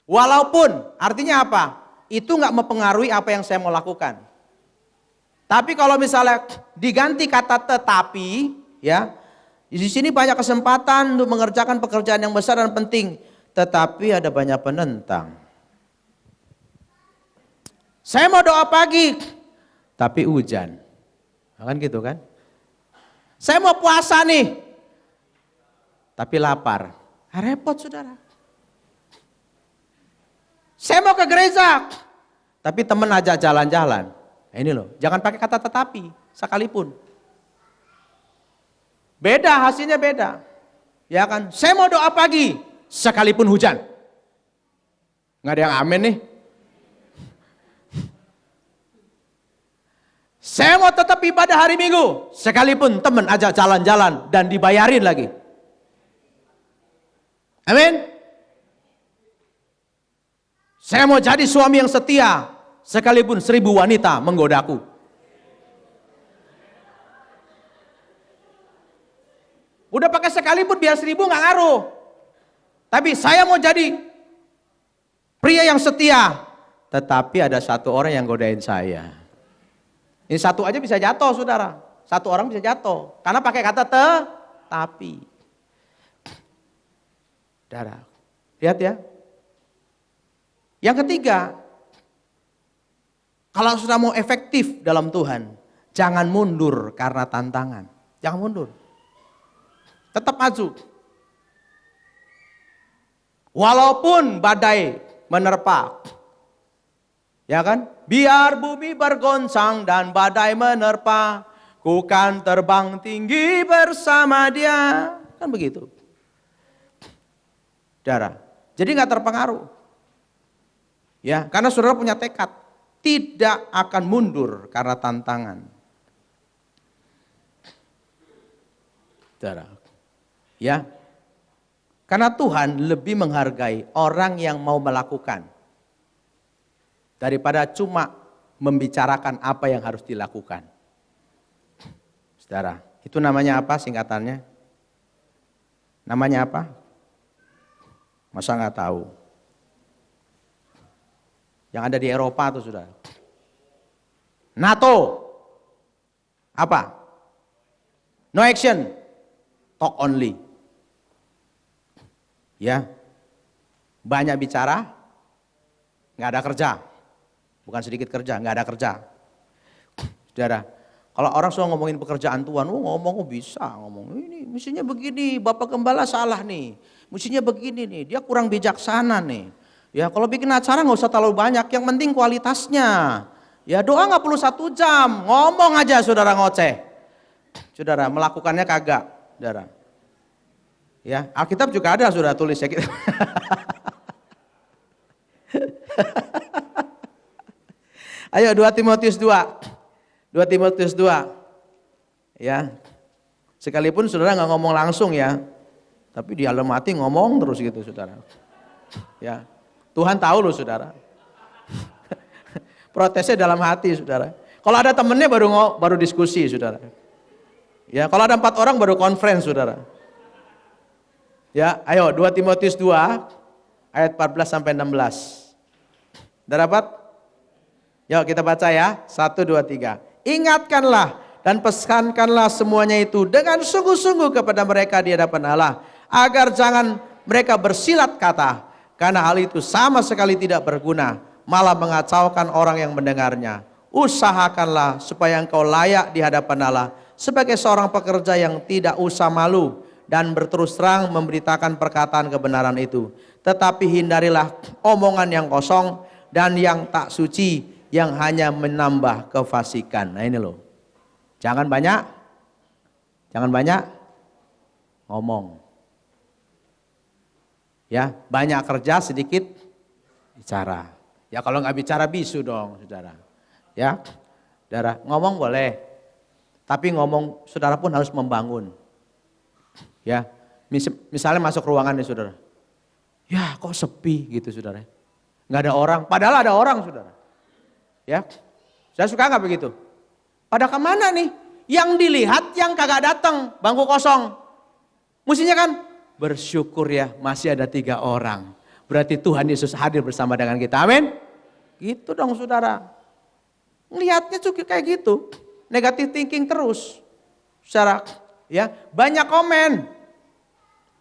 walaupun, artinya apa? Itu nggak mempengaruhi apa yang saya mau lakukan. Tapi kalau misalnya diganti kata tetapi, ya, di sini banyak kesempatan untuk mengerjakan pekerjaan yang besar dan penting, tetapi ada banyak penentang. Saya mau doa pagi, tapi hujan. Kan gitu kan? Saya mau puasa nih, tapi lapar. Repot, saudara. Saya mau ke gereja, tapi teman ajak jalan-jalan. Nah, ini loh, jangan pakai kata tetapi, sekalipun. Beda, hasilnya beda. Ya kan? Saya mau doa pagi, sekalipun hujan. Nggak ada yang amin nih. Saya mau tetap ibadah hari Minggu, sekalipun teman ajak jalan-jalan dan dibayarin lagi. Amin. Saya mau jadi suami yang setia, sekalipun 1000 wanita menggodaku. Udah pakai sekalipun biar 1000 nggak ngaruh. Tapi saya mau jadi pria yang setia. Tetapi ada satu orang yang godain saya. Ini satu aja bisa jatuh, saudara. Satu orang bisa jatuh. Karena pakai kata tapi. Saudara, lihat ya. Yang ketiga, kalau sudah mau efektif dalam Tuhan, jangan mundur karena tantangan. Jangan mundur. Tetap maju. Walaupun badai menerpa. Ya kan? Biar bumi bergoncang dan badai menerpa, ku kan terbang tinggi bersama dia. Kan begitu. Saudara, jadi nggak terpengaruh. Ya, karena saudara punya tekad. Tidak akan mundur karena tantangan. Saudara. Ya. Karena Tuhan lebih menghargai orang yang mau melakukan daripada cuma membicarakan apa yang harus dilakukan. Saudara, itu namanya apa singkatannya? Namanya apa? Masa nggak tahu? Yang ada di Eropa tuh saudara. NATO. Apa? No action, talk only. Ya, banyak bicara, nggak ada kerja. Bukan sedikit kerja, nggak ada kerja. Saudara, kalau orang suka ngomongin pekerjaan Tuhan, ngomong bisa, ngomong ini mestinya begini, Bapak Gembala salah nih, mestinya begini nih, dia kurang bijaksana nih. Ya kalau bikin acara nggak usah terlalu banyak, yang penting kualitasnya. Ya doa nggak perlu 1 jam, ngomong aja saudara ngoceh. Saudara melakukannya kagak, saudara. Ya Alkitab juga ada saudara tulis ya kita. Ayo 2 Timotius 2. 2 Timotius 2. Ya. Sekalipun saudara nggak ngomong langsung ya. Tapi di dalam hati ngomong terus gitu saudara. Ya. Tuhan tahu loh saudara. Protesnya dalam hati saudara. Kalau ada temennya baru diskusi saudara. Ya, kalau ada 4 orang baru conference saudara. Ya, ayo 2 Timotius 2 ayat 14 sampai 16. Udah dapat? Yuk kita baca ya. 1, 2, 3. Ingatkanlah dan pesankanlah semuanya itu dengan sungguh-sungguh kepada mereka di hadapan Allah, agar jangan mereka bersilat kata, karena hal itu sama sekali tidak berguna, malah mengacaukan orang yang mendengarnya. Usahakanlah supaya engkau layak di hadapan Allah sebagai seorang pekerja yang tidak usah malu dan berterus terang memberitakan perkataan kebenaran itu. Tetapi hindarilah omongan yang kosong dan yang tak suci, yang hanya menambah kefasikan. Nah ini loh, jangan banyak ngomong. Ya, banyak kerja sedikit bicara. Ya kalau nggak bicara bisu dong, saudara. Ya, saudara ngomong boleh, tapi ngomong saudara pun harus membangun. Ya, misalnya masuk ruangan nih saudara. Ya kok sepi gitu saudara. Nggak ada orang, padahal ada orang saudara. Ya, saya suka nggak begitu? Pada kemana nih? Yang dilihat yang kagak datang, bangku kosong. Mestinya kan bersyukur ya masih ada 3 orang. Berarti Tuhan Yesus hadir bersama dengan kita. Amin. Gitu dong saudara. Ngelihatnya juga kayak gitu. Negatif thinking terus. Saudara, ya banyak komen.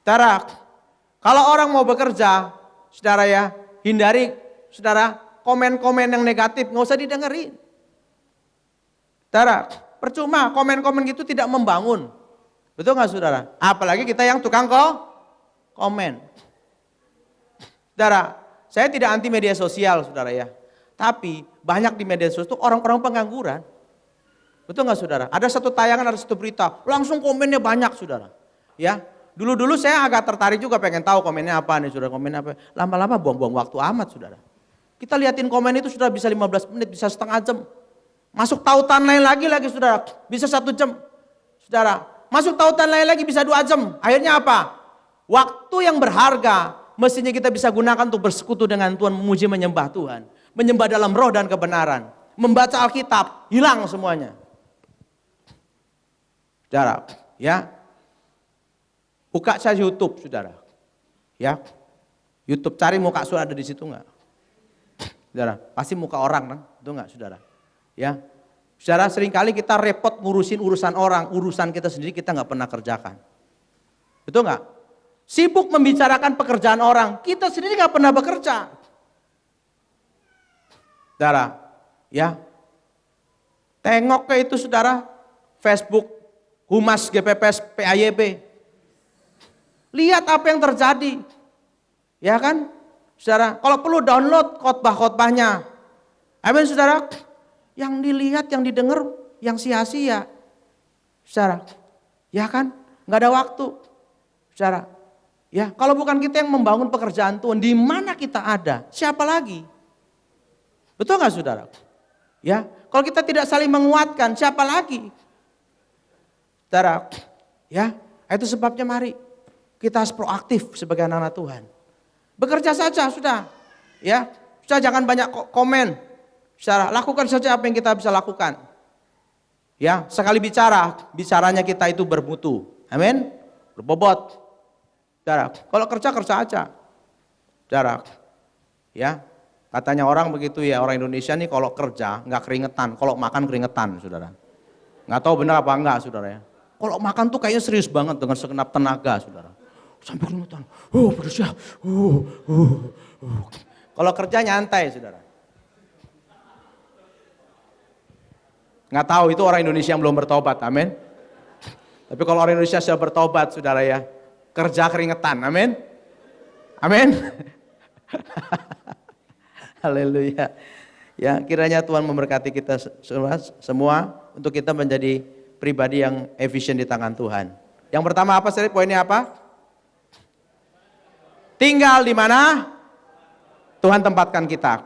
Saudara, kalau orang mau bekerja, saudara ya hindari saudara komen-komen yang negatif, nggak usah didengerin. Saudara, percuma komen-komen gitu tidak membangun. Betul nggak saudara? Apalagi kita yang tukang komen. Saudara, saya tidak anti media sosial saudara ya. Tapi banyak di media sosial itu orang-orang pengangguran. Betul nggak saudara? Ada satu tayangan, ada satu berita, langsung komennya banyak saudara. Ya, dulu saya agak tertarik juga pengen tahu komennya apa nih saudara, komen apa. Lama-lama buang-buang waktu amat saudara. Kita liatin komen itu sudah bisa 15 menit, bisa setengah jam. Masuk tautan lain lagi saudara, bisa 1 jam. Saudara, masuk tautan lain lagi bisa 2 jam. Akhirnya apa? Waktu yang berharga mestinya kita bisa gunakan untuk bersekutu dengan Tuhan, memuji menyembah Tuhan. Menyembah dalam roh dan kebenaran. Membaca Alkitab, hilang semuanya. Saudara, ya. Buka saja YouTube, saudara. Ya. YouTube cari muka saudara ada di situ enggak? Saudara, pasti muka orang kan? Itu enggak, saudara? Ya. Saudara, seringkali kita repot ngurusin urusan orang, urusan kita sendiri kita enggak pernah kerjakan. Betul enggak? Sibuk membicarakan pekerjaan orang, kita sendiri enggak pernah bekerja. Saudara, ya. Tengok ke itu saudara, Facebook, Humas GPPS PAYP. Lihat apa yang terjadi. Ya kan? Saudara, kalau perlu download khotbah-khotbahnya. Amin saudara. Yang dilihat, yang didengar, yang sia-sia. Saudara, ya kan? Nggak ada waktu. Saudara, ya kalau bukan kita yang membangun pekerjaan Tuhan, di mana kita ada? Siapa lagi? Betul nggak saudara? Ya, kalau kita tidak saling menguatkan, siapa lagi? Saudara, ya itu sebabnya mari kita harus proaktif sebagai anak-anak Tuhan. Bekerja saja sudah, ya sudah jangan banyak komen. Saudara, lakukan saja apa yang kita bisa lakukan. Ya, sekali bicaranya kita itu bermutu. Amin. Berbobot. Saudara, kalau kerja aja. Saudara, ya katanya orang begitu ya, orang Indonesia nih kalau kerja nggak keringetan, kalau makan keringetan, saudara. Nggak tahu benar apa enggak, saudara ya. Kalau makan tuh kayaknya serius banget dengan segenap tenaga, saudara. Sampai keringetan, pedes ya. Kalau kerja nyantai, saudara. Nggak tahu itu orang Indonesia yang belum bertobat, amin. Tapi kalau orang Indonesia sudah bertobat, saudara ya, kerja keringetan, amin. Amin. Haleluya. Ya, kiranya Tuhan memberkati kita semua untuk kita menjadi pribadi yang efisien di tangan Tuhan. Yang pertama apa sih? Poinnya apa? Tinggal di mana Tuhan tempatkan kita.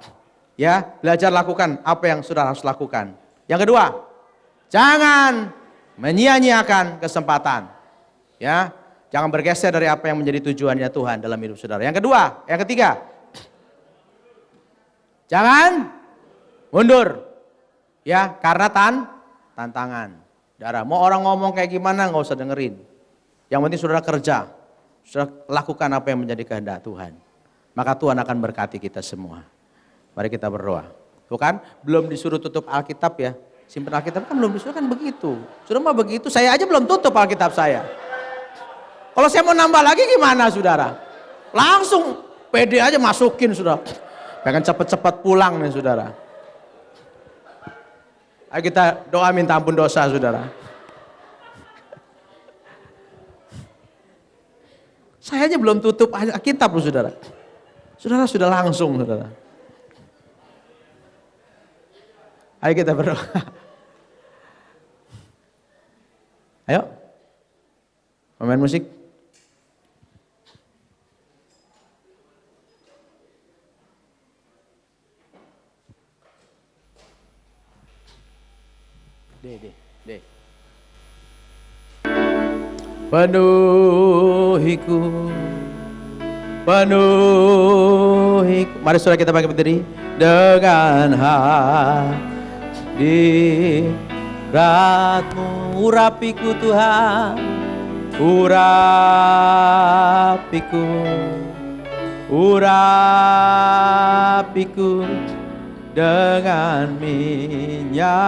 Ya, belajar lakukan apa yang sudah harus lakukan. Yang kedua, jangan menyia-nyiakan kesempatan. Ya, jangan bergeser dari apa yang menjadi tujuannya Tuhan dalam hidup saudara. Yang ketiga, jangan mundur. Ya, karena tantangan. Saudara, mau orang ngomong kayak gimana nggak usah dengerin. Yang penting saudara kerja, saudara lakukan apa yang menjadi kehendak Tuhan. Maka Tuhan akan berkati kita semua. Mari kita berdoa. Tuh kan, belum disuruh tutup Alkitab ya. Simpan Alkitab kan belum disuruh kan begitu. Sudah mah begitu, saya aja belum tutup Alkitab saya. Kalau saya mau nambah lagi gimana saudara? Langsung pede aja masukin saudara. Pengen cepat-cepat pulang nih saudara. Ayo kita doa minta ampun dosa saudara. Saya aja belum tutup Alkitab loh saudara. Saudara sudah langsung saudara. Ayo kita berdoa. Ayo. Pemain musik. D. Penuhiku. Mari saudara kita bangkit berdiri dengan hadiratmu. Urapiku Tuhan, urapiku dengan minyakku.